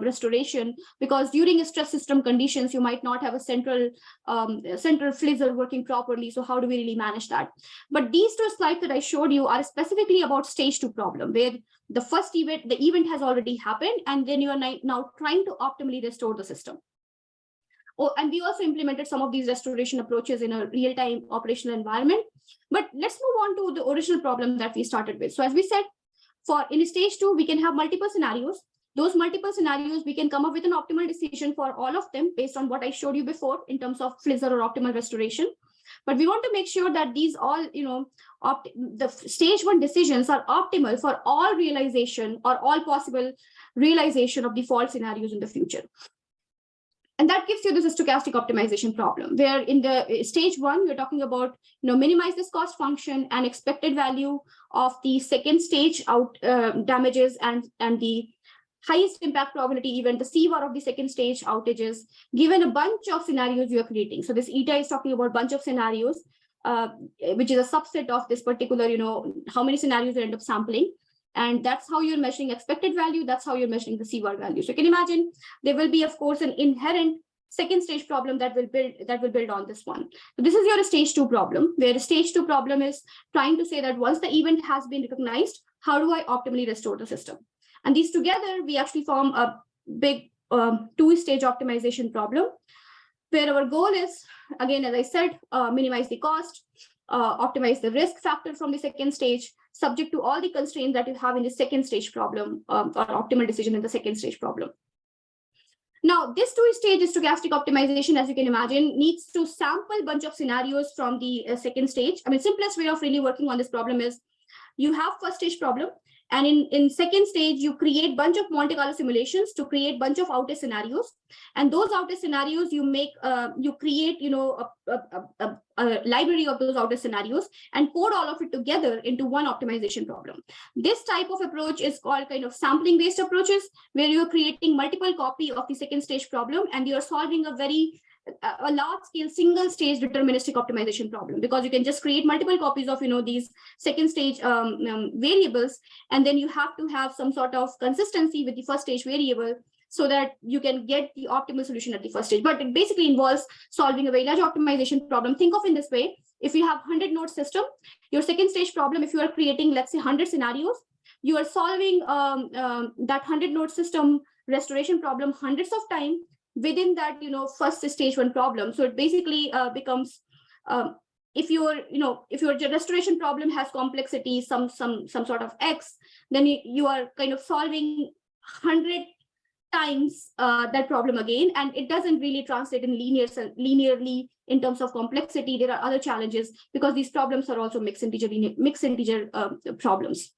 restoration, because during stress system conditions, you might not have a central flizzer working properly. So how do we really manage that? But these two slides that I showed you are specifically about stage two problem, where the first event, the event has already happened, and then you are now trying to optimally restore the system. Oh, and we also implemented some of these restoration approaches in a real-time operational environment. But let's move on to the original problem that we started with. So as we said, in stage two, we can have multiple scenarios. Those multiple scenarios, we can come up with an optimal decision for all of them based on what I showed you before in terms of flizzer or optimal restoration. But we want to make sure that these all, the stage one decisions are optimal for all realization or all possible realization of the fault scenarios in the future. And that gives you this stochastic optimization problem, where in the stage one, you're talking about, minimize this cost function and expected value of the second stage out damages and the highest impact probability event, the CVAR of the second stage outages, given a bunch of scenarios you're creating. So this eta is talking about a bunch of scenarios. which is a subset of this particular, how many scenarios you end up sampling. And that's how you're measuring expected value. That's how you're measuring the C-bar value. So you can imagine there will be, of course, an inherent second stage problem that will build on this one. So this is your stage 2 problem, where the stage 2 problem is trying to say that once the event has been recognized, how do I optimally restore the system? And these together, we actually form a big 2-stage optimization problem, where our goal is, again, as I said, minimize the cost, optimize the risk factor from the second stage, subject to all the constraints that you have in the second stage problem, or optimal decision in the second stage problem. Now, this 2-stage stochastic optimization, as you can imagine, needs to sample a bunch of scenarios from the second stage. I mean, simplest way of really working on this problem is you have first stage problem, and in second stage, you create bunch of Monte Carlo simulations to create bunch of outtest scenarios. And those outtest scenarios, you create, a library of those outtest scenarios and code all of it together into one optimization problem. This type of approach is called kind of sampling-based approaches, where you're creating multiple copy of the second stage problem, and you're solving a large scale single stage deterministic optimization problem, because you can just create multiple copies of these second stage variables, and then you have to have some sort of consistency with the first stage variable so that you can get the optimal solution at the first stage. But it basically involves solving a very large optimization problem. Think of in this way: if you have 100 node system, your second stage problem, if you are creating, let's say, 100 scenarios, you are solving that 100 node system restoration problem hundreds of times within that first stage 1 problem. So it basically becomes, if your restoration problem has complexity some sort of x, then you are kind of solving 100 times that problem again, and it doesn't really translate in linearly in terms of complexity. There are other challenges because these problems are also mixed integer problems.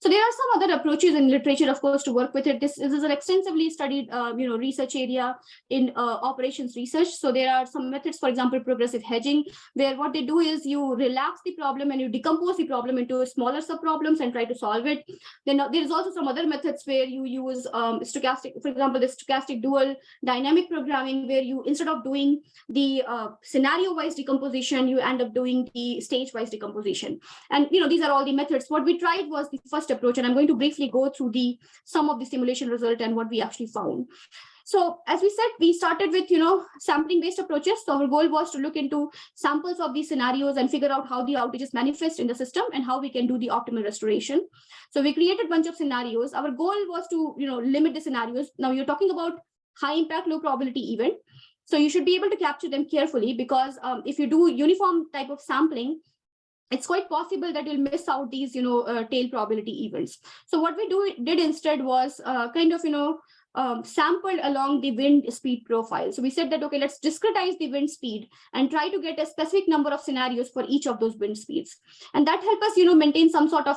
So there are some other approaches in literature, of course, to work with it. This is an extensively studied, research area in operations research. So there are some methods, for example, progressive hedging, where what they do is you relax the problem and you decompose the problem into smaller subproblems and try to solve it. Then there is also some other methods where you use stochastic, for example, the stochastic dual dynamic programming, where you, instead of doing the scenario-wise decomposition, you end up doing the stage-wise decomposition. And these are all the methods. What we tried was the first approach, and I'm going to briefly go through some of the simulation result and what we actually found. So as we said, we started with sampling-based approaches. So our goal was to look into samples of these scenarios and figure out how the outages manifest in the system and how we can do the optimal restoration. So we created a bunch of scenarios. Our goal was to limit the scenarios. Now you're talking about high impact, low probability event. So you should be able to capture them carefully, because if you do uniform type of sampling, it's quite possible that you'll miss out these, tail probability events. So what we did instead was sampled along the wind speed profile. So we said that, okay, let's discretize the wind speed and try to get a specific number of scenarios for each of those wind speeds. And that helped us, maintain some sort of,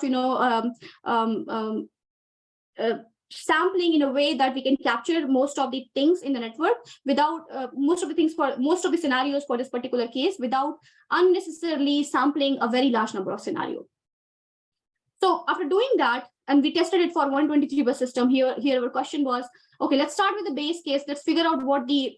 sampling in a way that we can capture most of the things in the network without most of the scenarios for this particular case without unnecessarily sampling a very large number of scenarios. So after doing that, and we tested it for 123 bus system, here our question was, okay, let's start with the base case. Let's figure out what the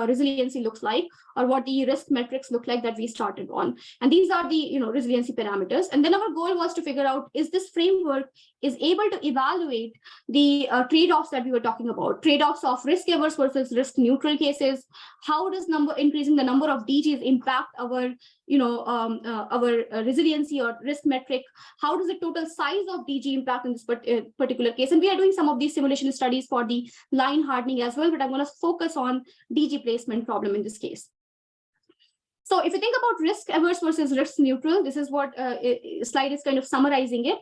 resiliency looks like, or what the risk metrics look like that we started on. And these are the resiliency parameters. And then our goal was to figure out, is this framework is able to evaluate the trade-offs that we were talking about, trade-offs of risk averse versus risk neutral cases. How does increasing the number of DGs impact our resiliency or risk metric? How does the total size of DG impact in this particular case? And we are doing some of these simulation studies for the line hardening as well, but I'm going to focus on DG placement problem in this case. So if you think about risk averse versus risk neutral, this is what slide is kind of summarizing it.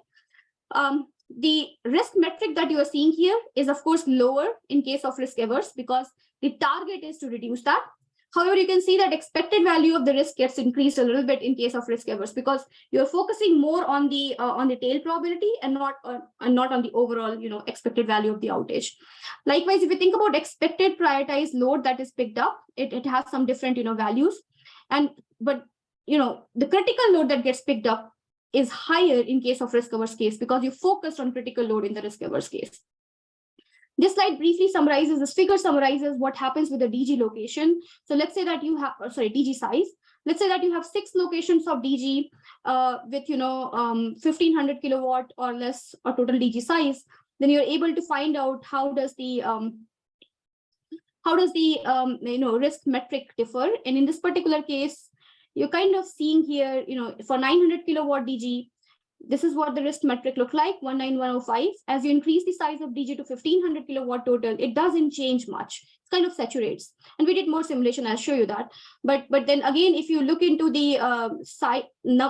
The risk metric that you are seeing here is, of course, lower in case of risk averse, because the target is to reduce that. However, you can see that expected value of the risk gets increased a little bit in case of risk averse, because you're focusing more on the tail probability and not on the overall expected value of the outage. Likewise, if you think about expected prioritized load that is picked up, it has some different values, but the critical load that gets picked up is higher in case of risk averse case, because you focused on critical load in the risk averse case. This slide briefly summarizes, this figure summarizes what happens with the DG location. So let's say that you have, DG size. Let's say that you have 6 locations of DG with 1500 kilowatt or less or total DG size. Then you're able to find out how does the risk metric differ. And in this particular case, you're kind of seeing here, for 900 kilowatt DG, this is what the risk metric look like, 19105. As you increase the size of DG to 1500 kilowatt total, it doesn't change much. It kind of saturates. And we did more simulation, I'll show you that. But then again, if you look into the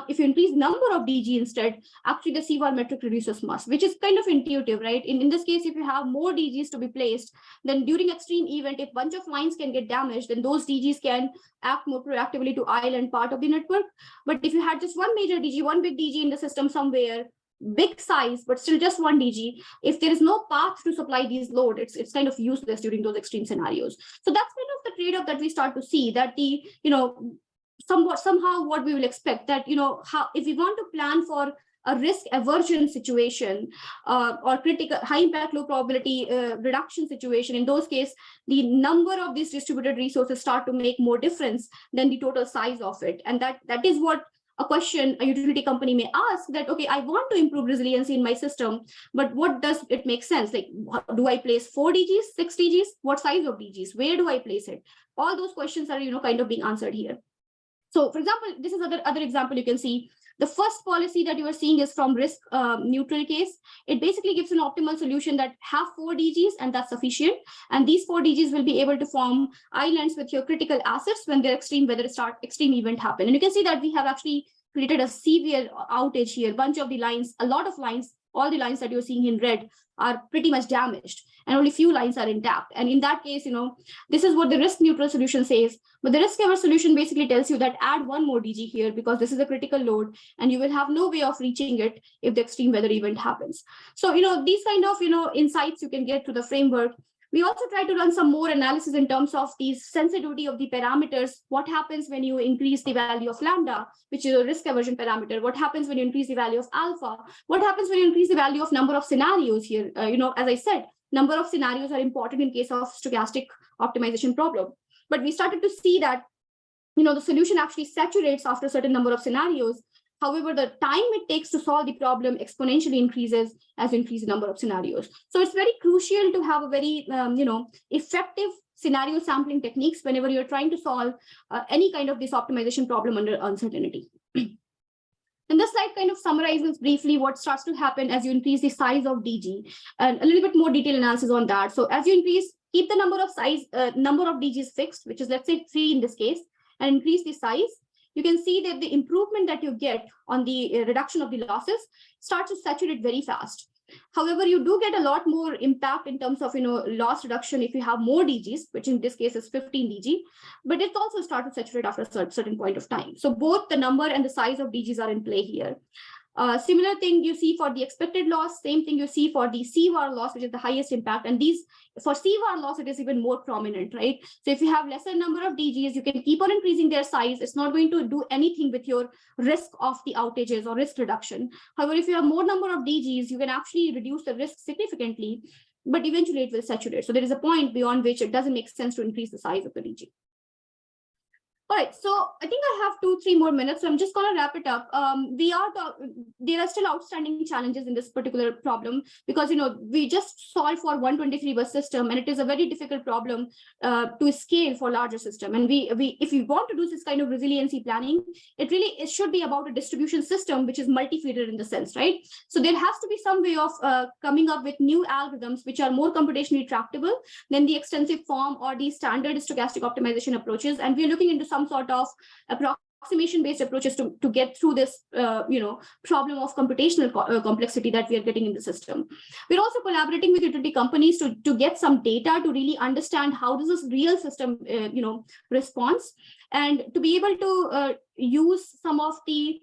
if you increase number of DG instead, actually the CVAR metric reduces much, which is kind of intuitive, right? In this case, if you have more DGs to be placed, then during extreme event, if bunch of lines can get damaged, then those DGs can act more proactively to island part of the network. But if you had just one major DG, one big DG in the system somewhere, big size, but still just one DG, if there is no path to supply these load, it's kind of useless during those extreme scenarios. So that's kind of the trade-off that we start to see, that the, somehow what we will expect that, how if we want to plan for a risk aversion situation or critical high impact low probability reduction situation, in those cases the number of these distributed resources start to make more difference than the total size of it. And that is what a question a utility company may ask, that okay, I want to improve resiliency in my system, but what does it make sense? Like, do I place 4 DGs, 6 DGs? What size of DGs? Where do I place it? All those questions are kind of being answered here. So for example, this is other example you can see. The first policy that you are seeing is from risk neutral case. It basically gives an optimal solution that have 4 DGs and that's sufficient. And these 4 DGs will be able to form islands with your critical assets when their extreme event happen. And you can see that we have actually created a severe outage here. Bunch of the lines, a lot of lines, all the lines that you're seeing in red are pretty much damaged, and only few lines are intact. And in that case, this is what the risk neutral solution says. But the risk averse solution basically tells you that add one more DG here because this is a critical load and you will have no way of reaching it if the extreme weather event happens. So, these kind of, insights you can get to the framework. We also try to run some more analysis in terms of the sensitivity of the parameters. What happens when you increase the value of lambda, which is a risk aversion parameter? What happens when you increase the value of alpha? What happens when you increase the value of number of scenarios here? As I said, number of scenarios are important in case of stochastic optimization problem. But we started to see that, the solution actually saturates after a certain number of scenarios. However, the time it takes to solve the problem exponentially increases as you increase the number of scenarios. So it's very crucial to have a very, effective scenario sampling techniques whenever you're trying to solve any kind of this optimization problem under uncertainty. And this slide kind of summarizes briefly what starts to happen as you increase the size of DG, and a little bit more detailed analysis on that. So as you increase, keep the number of DGs fixed, which is, let's say 3 in this case, and increase the size. You can see that the improvement that you get on the reduction of the losses starts to saturate very fast. However, you do get a lot more impact in terms of loss reduction if you have more DGs, which in this case is 15 DG, but it also starts to saturate after a certain point of time. So both the number and the size of DGs are in play here. Similar thing you see for the expected loss, same thing you see for the CVAR loss, which is the highest impact. And these, for CVAR loss, it is even more prominent, right? So if you have lesser number of DGs, you can keep on increasing their size. It's not going to do anything with your risk of the outages or risk reduction. However, if you have more number of DGs, you can actually reduce the risk significantly, but eventually it will saturate. So there is a point beyond which it doesn't make sense to increase the size of the DG. All right, so I think I have 2-3 more minutes, so I'm just going to wrap it up. There are still outstanding challenges in this particular problem because we just solved for 123 bus system, and it is a very difficult problem to scale for larger system. And if we want to do this kind of resiliency planning, it should be about a distribution system which is multi-feeder in the sense, right? So there has to be some way of coming up with new algorithms which are more computationally tractable than the extensive form or the standard stochastic optimization approaches. And we're looking into some sort of approximation-based approaches to get through this, problem of computational complexity that we are getting in the system. We're also collaborating with utility companies to get some data to really understand how does this real system, response, and to be able to use some of the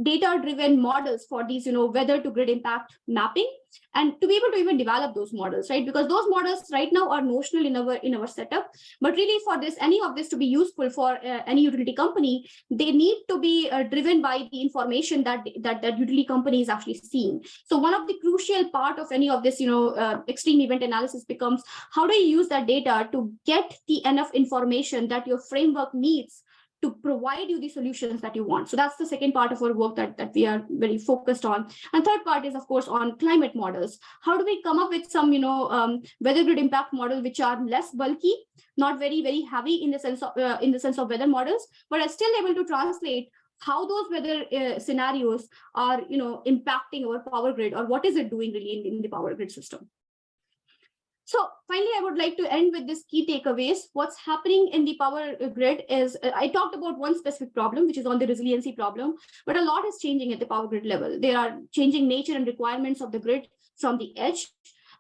data-driven models for these, weather to grid impact mapping, and to be able to even develop those models, right? Because those models right now are notional in our setup, but really for this, any of this to be useful for any utility company, they need to be driven by the information that utility company is actually seeing. So one of the crucial part of any of this, extreme event analysis becomes, how do you use that data to get the enough information that your framework needs to provide you the solutions that you want. So that's the second part of our work that we are very focused on. And third part is, of course, on climate models. How do we come up with some, weather grid impact model which are less bulky, not very, very heavy in the sense of weather models, but are still able to translate how those weather scenarios are, impacting our power grid, or what is it doing really in the power grid system. So finally, I would like to end with this key takeaways. What's happening in the power grid is, I talked about one specific problem, which is on the resiliency problem, but a lot is changing at the power grid level. There are changing nature and requirements of the grid from the edge.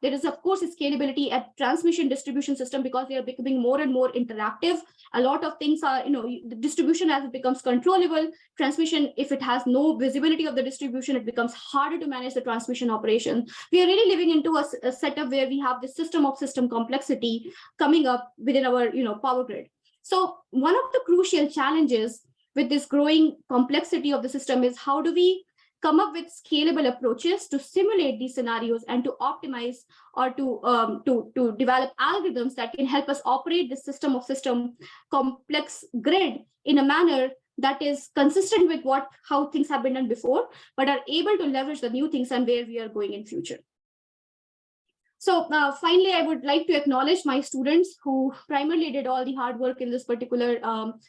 There is, of course, a scalability at transmission distribution system, because they are becoming more and more interactive. A lot of things are, the distribution as it becomes controllable. Transmission, if it has no visibility of the distribution, it becomes harder to manage the transmission operation. We are really living into a setup where we have the system of system complexity coming up within our, power grid. So one of the crucial challenges with this growing complexity of the system is, how do we come up with scalable approaches to simulate these scenarios and to optimize, or to develop algorithms that can help us operate the system of system complex grid in a manner that is consistent with how things have been done before, but are able to leverage the new things and where we are going in future. So finally, I would like to acknowledge my students who primarily did all the hard work in this particular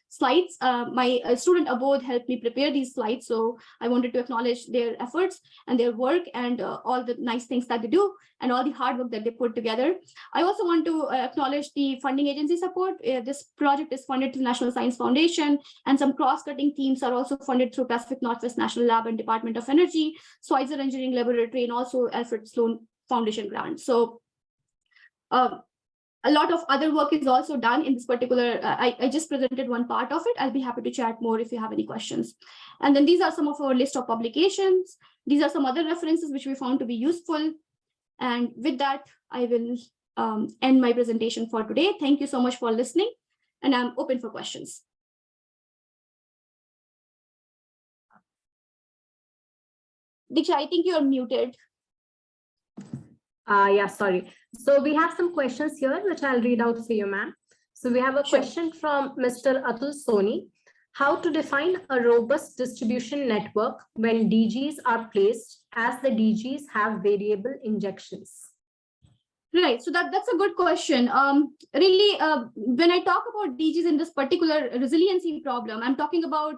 slides. My student Abodh helped me prepare these slides, so I wanted to acknowledge their efforts and their work, and all the nice things that they do, and all the hard work that they put together. I also want to acknowledge the funding agency support. This project is funded through National Science Foundation, and some cross-cutting teams are also funded through Pacific Northwest National Lab and Department of Energy, Schweitzer Engineering Laboratory, and also Alfred Sloan Foundation grant. So a lot of other work is also done in this particular, I just presented one part of it. I'll be happy to chat more if you have any questions. And then these are some of our list of publications. These are some other references which we found to be useful. And with that, I will end my presentation for today. Thank you so much for listening, and I'm open for questions. Diksha, I think you're muted. Yeah, sorry. So we have some questions here, which I'll read out for you, ma'am. So we have a question from Mr. Atul Soni. How to define a robust distribution network when DGs are placed, as the DGs have variable injections? Right, so that's a good question. Really, when I talk about DGs in this particular resiliency problem, I'm talking about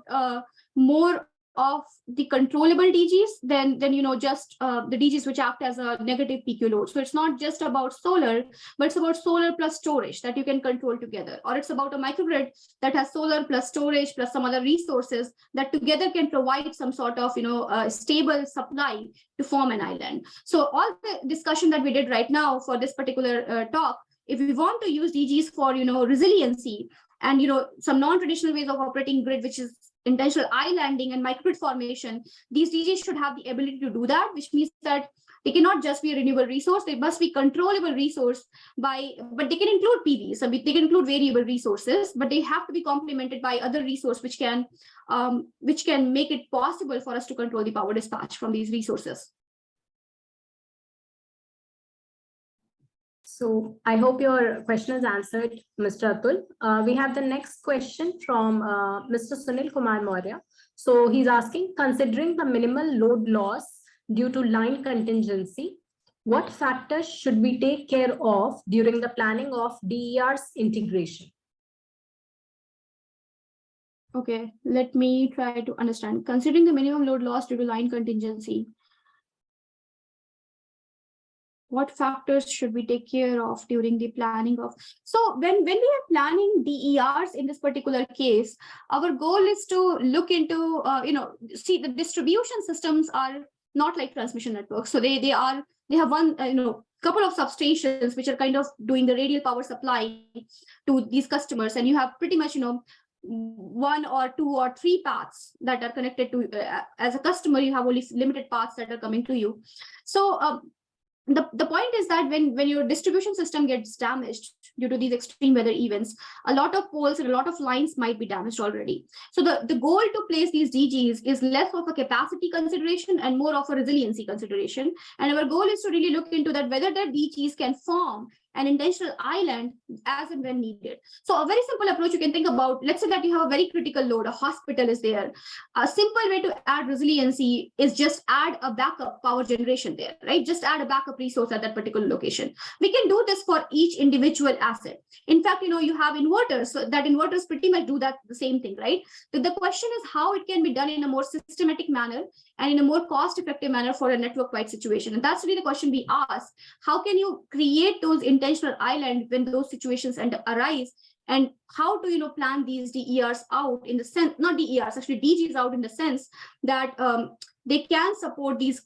more of the controllable DGs than just the DGs which act as a negative PQ load. So it's not just about solar, but it's about solar plus storage that you can control together, or it's about a microgrid that has solar plus storage plus some other resources that together can provide some sort of stable supply to form an island. So all the discussion that we did right now for this particular talk, if we want to use DGs for resiliency and some non-traditional ways of operating grid, which is intentional islanding and microgrid formation, these DGs should have the ability to do that, which means that they cannot just be a renewable resource, they must be controllable resource but they can include PV, so they can include variable resources, but they have to be complemented by other resource which can make it possible for us to control the power dispatch from these resources. So I hope your question is answered, Mr. Atul. We have the next question from Mr. Sunil Kumar Maurya. So he's asking, considering the minimal load loss due to line contingency, what factors should we take care of during the planning of DER's integration? Okay, let me try to understand. Considering the minimum load loss due to line contingency, what factors should we take care of during the planning of? So when we are planning DERs in this particular case, our goal is to look into, see, the distribution systems are not like transmission networks. So they have one, couple of substations which are kind of doing the radial power supply to these customers, and you have pretty much, one or two or three paths that are connected to as a customer, you have only limited paths that are coming to you. So the point is that when your distribution system gets damaged due to these extreme weather events, a lot of poles and a lot of lines might be damaged already. So the goal to place these DGs is less of a capacity consideration and more of a resiliency consideration. And our goal is to really look into that whether the DGs can form an intentional island as and when needed. So a very simple approach you can think about, let's say that you have a very critical load, a hospital is there. A simple way to add resiliency is just add a backup power generation there, right? Just add a backup resource at that particular location. We can do this for each individual asset. In fact, you have inverters, so that inverters pretty much do that the same thing, right? The question is how it can be done in a more systematic manner and in a more cost-effective manner for a network-wide situation. And that's really the question we ask. How can you create those intentional island when those situations arise? And how do you plan these DERs out in the sense, not DERs, actually DGs out in the sense that they can support these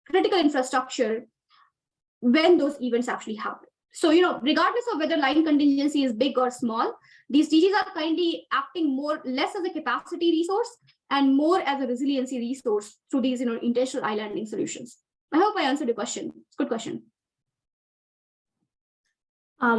critical infrastructure when those events actually happen. So, regardless of whether line contingency is big or small, these DGs are currently acting less as a capacity resource and more as a resiliency resource through these, intentional islanding solutions. I hope I answered your question. It's a good question.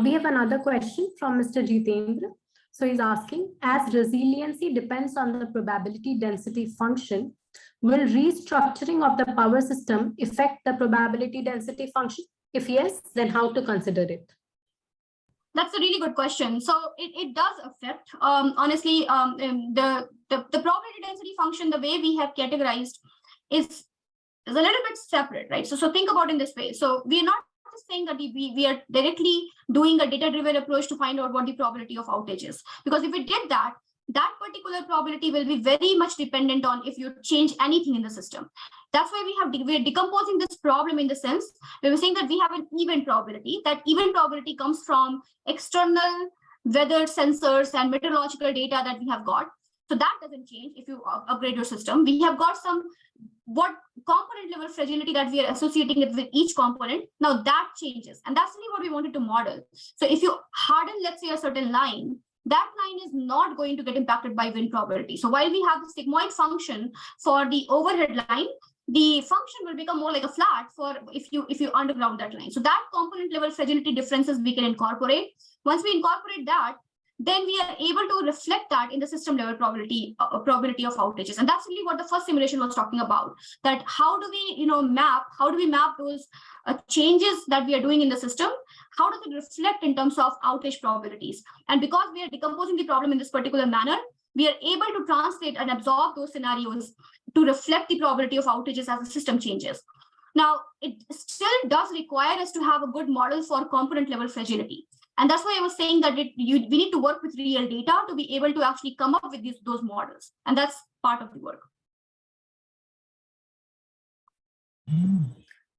We have another question from Mr. Jitendra. So he's asking, as resiliency depends on the probability density function, will restructuring of the power system affect the probability density function? If yes, then how to consider it? That's a really good question. So it does affect, honestly, the probability density function, the way we have categorized is a little bit separate, right? So think about it in this way. So we are not just saying that we are directly doing a data-driven approach to find out what the probability of outage is. Because if we did that, that particular probability will be very much dependent on if you change anything in the system. That's why we're decomposing this problem in the sense where we're saying that we have an event probability. That event probability comes from external weather sensors and meteorological data that we have got. So that doesn't change if you upgrade your system. We have got what component level fragility that we are associating it with each component. Now that changes. And that's really what we wanted to model. So if you harden, let's say, a certain line, that line is not going to get impacted by wind probability. So while we have the sigmoid function for the overhead line, the function will become more like a flat for if you underground that line. So that component level fragility differences we can incorporate. Once we incorporate that, then we are able to reflect that in the system level probability of outages. And that's really what the first simulation was talking about, that how do we map those changes that we are doing in the system? How does it reflect in terms of outage probabilities? And because we are decomposing the problem in this particular manner, we are able to translate and absorb those scenarios to reflect the probability of outages as the system changes. Now, it still does require us to have a good model for component level fragility. And that's why I was saying that we need to work with real data to be able to actually come up with those models. And that's part of the work.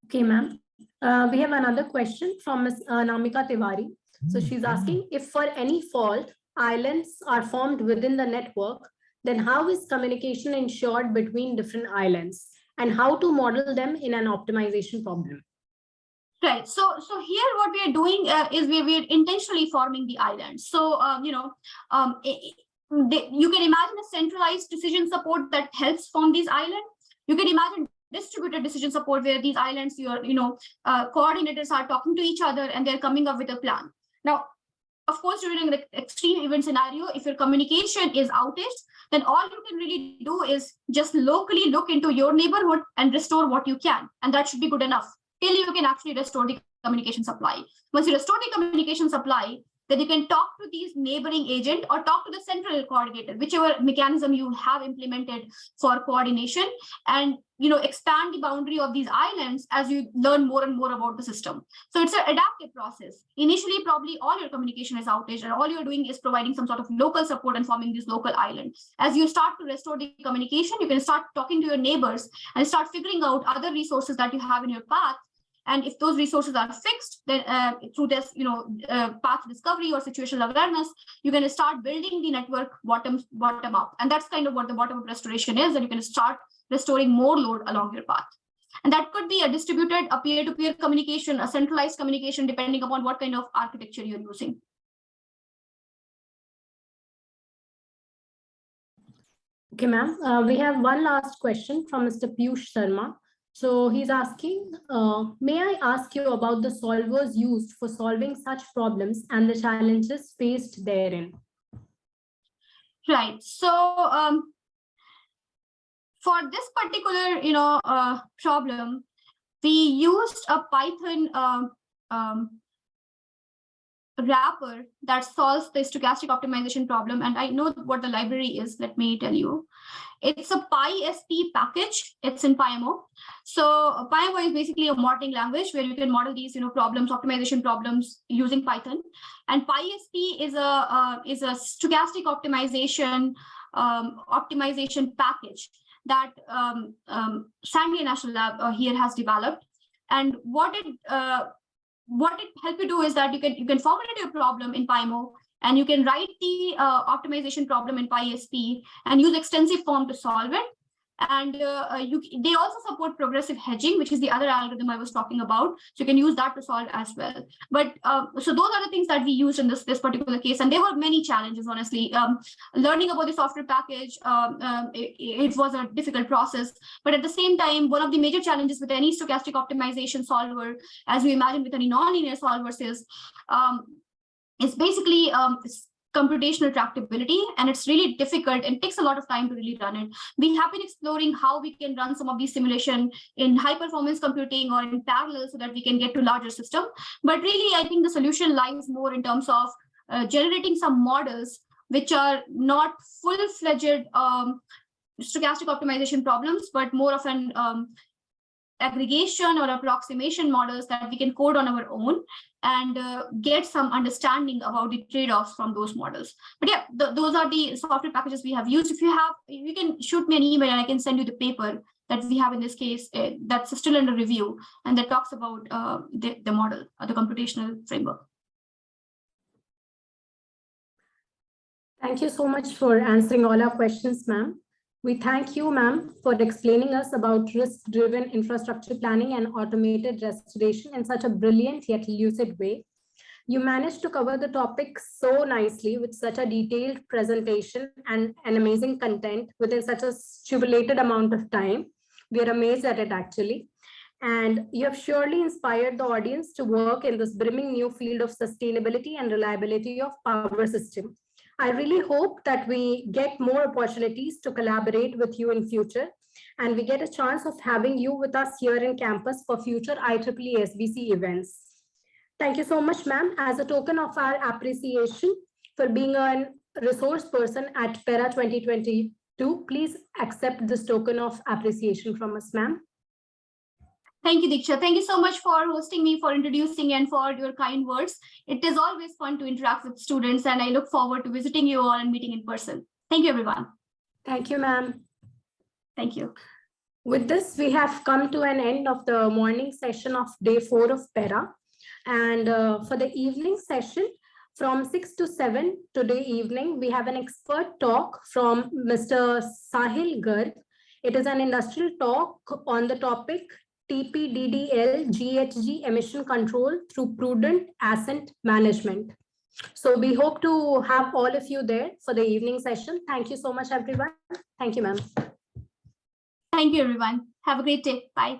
Okay, ma'am. We have another question from Ms. Anamika Dubey. So she's asking, if for any fault, islands are formed within the network, then how is communication ensured between different islands and how to model them in an optimization problem? Right. So here what we are doing is we're intentionally forming the islands. So, you can imagine a centralized decision support that helps form these islands. You can imagine distributed decision support where these islands, coordinators are talking to each other and they're coming up with a plan. Now, of course, during the extreme event scenario, if your communication is outage, then all you can really do is just locally look into your neighborhood and restore what you can. And that should be good enough till you can actually restore the communication supply. Once you restore the communication supply, then you can talk to these neighboring agent or talk to the central coordinator, whichever mechanism you have implemented for coordination, and expand the boundary of these islands as you learn more and more about the system. So it's an adaptive process. Initially, probably all your communication is outage and all you're doing is providing some sort of local support and forming this local island. As you start to restore the communication, you can start talking to your neighbors and start figuring out other resources that you have in your path. And if those resources are fixed, then through this, path discovery or situational awareness, you can start building the network bottom up. And that's kind of what the bottom up restoration is. And you can start restoring more load along your path. And that could be a distributed, a peer-to-peer communication, a centralized communication, depending upon what kind of architecture you're using. Okay, ma'am. We have one last question from Mr. Piyush Sharma. So he's asking, may I ask you about the solvers used for solving such problems and the challenges faced therein? Right. So for this particular, problem, we used a Python wrapper that solves the stochastic optimization problem. And I know what the library is. Let me tell you. It's a PySP package. It's in PyMO. So PyMO is basically a modeling language where you can model these, problems, optimization problems using Python. And PySP is a stochastic optimization package that Sandia National Lab here has developed. And what it helps you do is that you can formulate your problem in PyMO, and you can write the optimization problem in PySP and use extensive form to solve it. And they also support progressive hedging, which is the other algorithm I was talking about. So you can use that to solve as well. But so those are the things that we used in this particular case. And there were many challenges, honestly. Learning about the software package, it was a difficult process. But at the same time, one of the major challenges with any stochastic optimization solver, as we imagine with any nonlinear solvers, is basically computational tractability, and it's really difficult and takes a lot of time to really run it. We have been exploring how we can run some of these simulation in high performance computing or in parallel so that we can get to larger system. But really, I think the solution lies more in terms of generating some models which are not full-fledged stochastic optimization problems, but more of an aggregation or approximation models that we can code on our own and get some understanding about the trade-offs from those models. But yeah, those are the software packages we have used. If you have, you can shoot me an email and I can send you the paper that we have in this case that's still under review and that talks about the model, the computational framework. Thank you so much for answering all our questions, ma'am. We thank you, ma'am, for explaining us about risk-driven infrastructure planning and automated restoration in such a brilliant yet lucid way. You managed to cover the topic so nicely with such a detailed presentation and an amazing content within such a stipulated amount of time. We are amazed at it, actually. And you have surely inspired the audience to work in this brimming new field of sustainability and reliability of power system. I really hope that we get more opportunities to collaborate with you in future, and we get a chance of having you with us here in campus for future IEEE SBC events. Thank you so much, ma'am. As a token of our appreciation for being a resource person at PERA 2022, please accept this token of appreciation from us, ma'am. Thank you, Diksha. Thank you so much for hosting me, for introducing, and for your kind words. It is always fun to interact with students, and I look forward to visiting you all and meeting in person. Thank you, everyone. Thank you, ma'am. Thank you. With this, we have come to an end of the morning session of day 4 of PERA. And for the evening session, from 6 to 7 today evening, we have an expert talk from Mr. Sahil Garg. It is an industrial talk on the topic TPDDL GHG emission control through prudent asset management. So we hope to have all of you there for the evening session. Thank you so much, everyone. Thank you, ma'am. Thank you, everyone. Have a great day. Bye.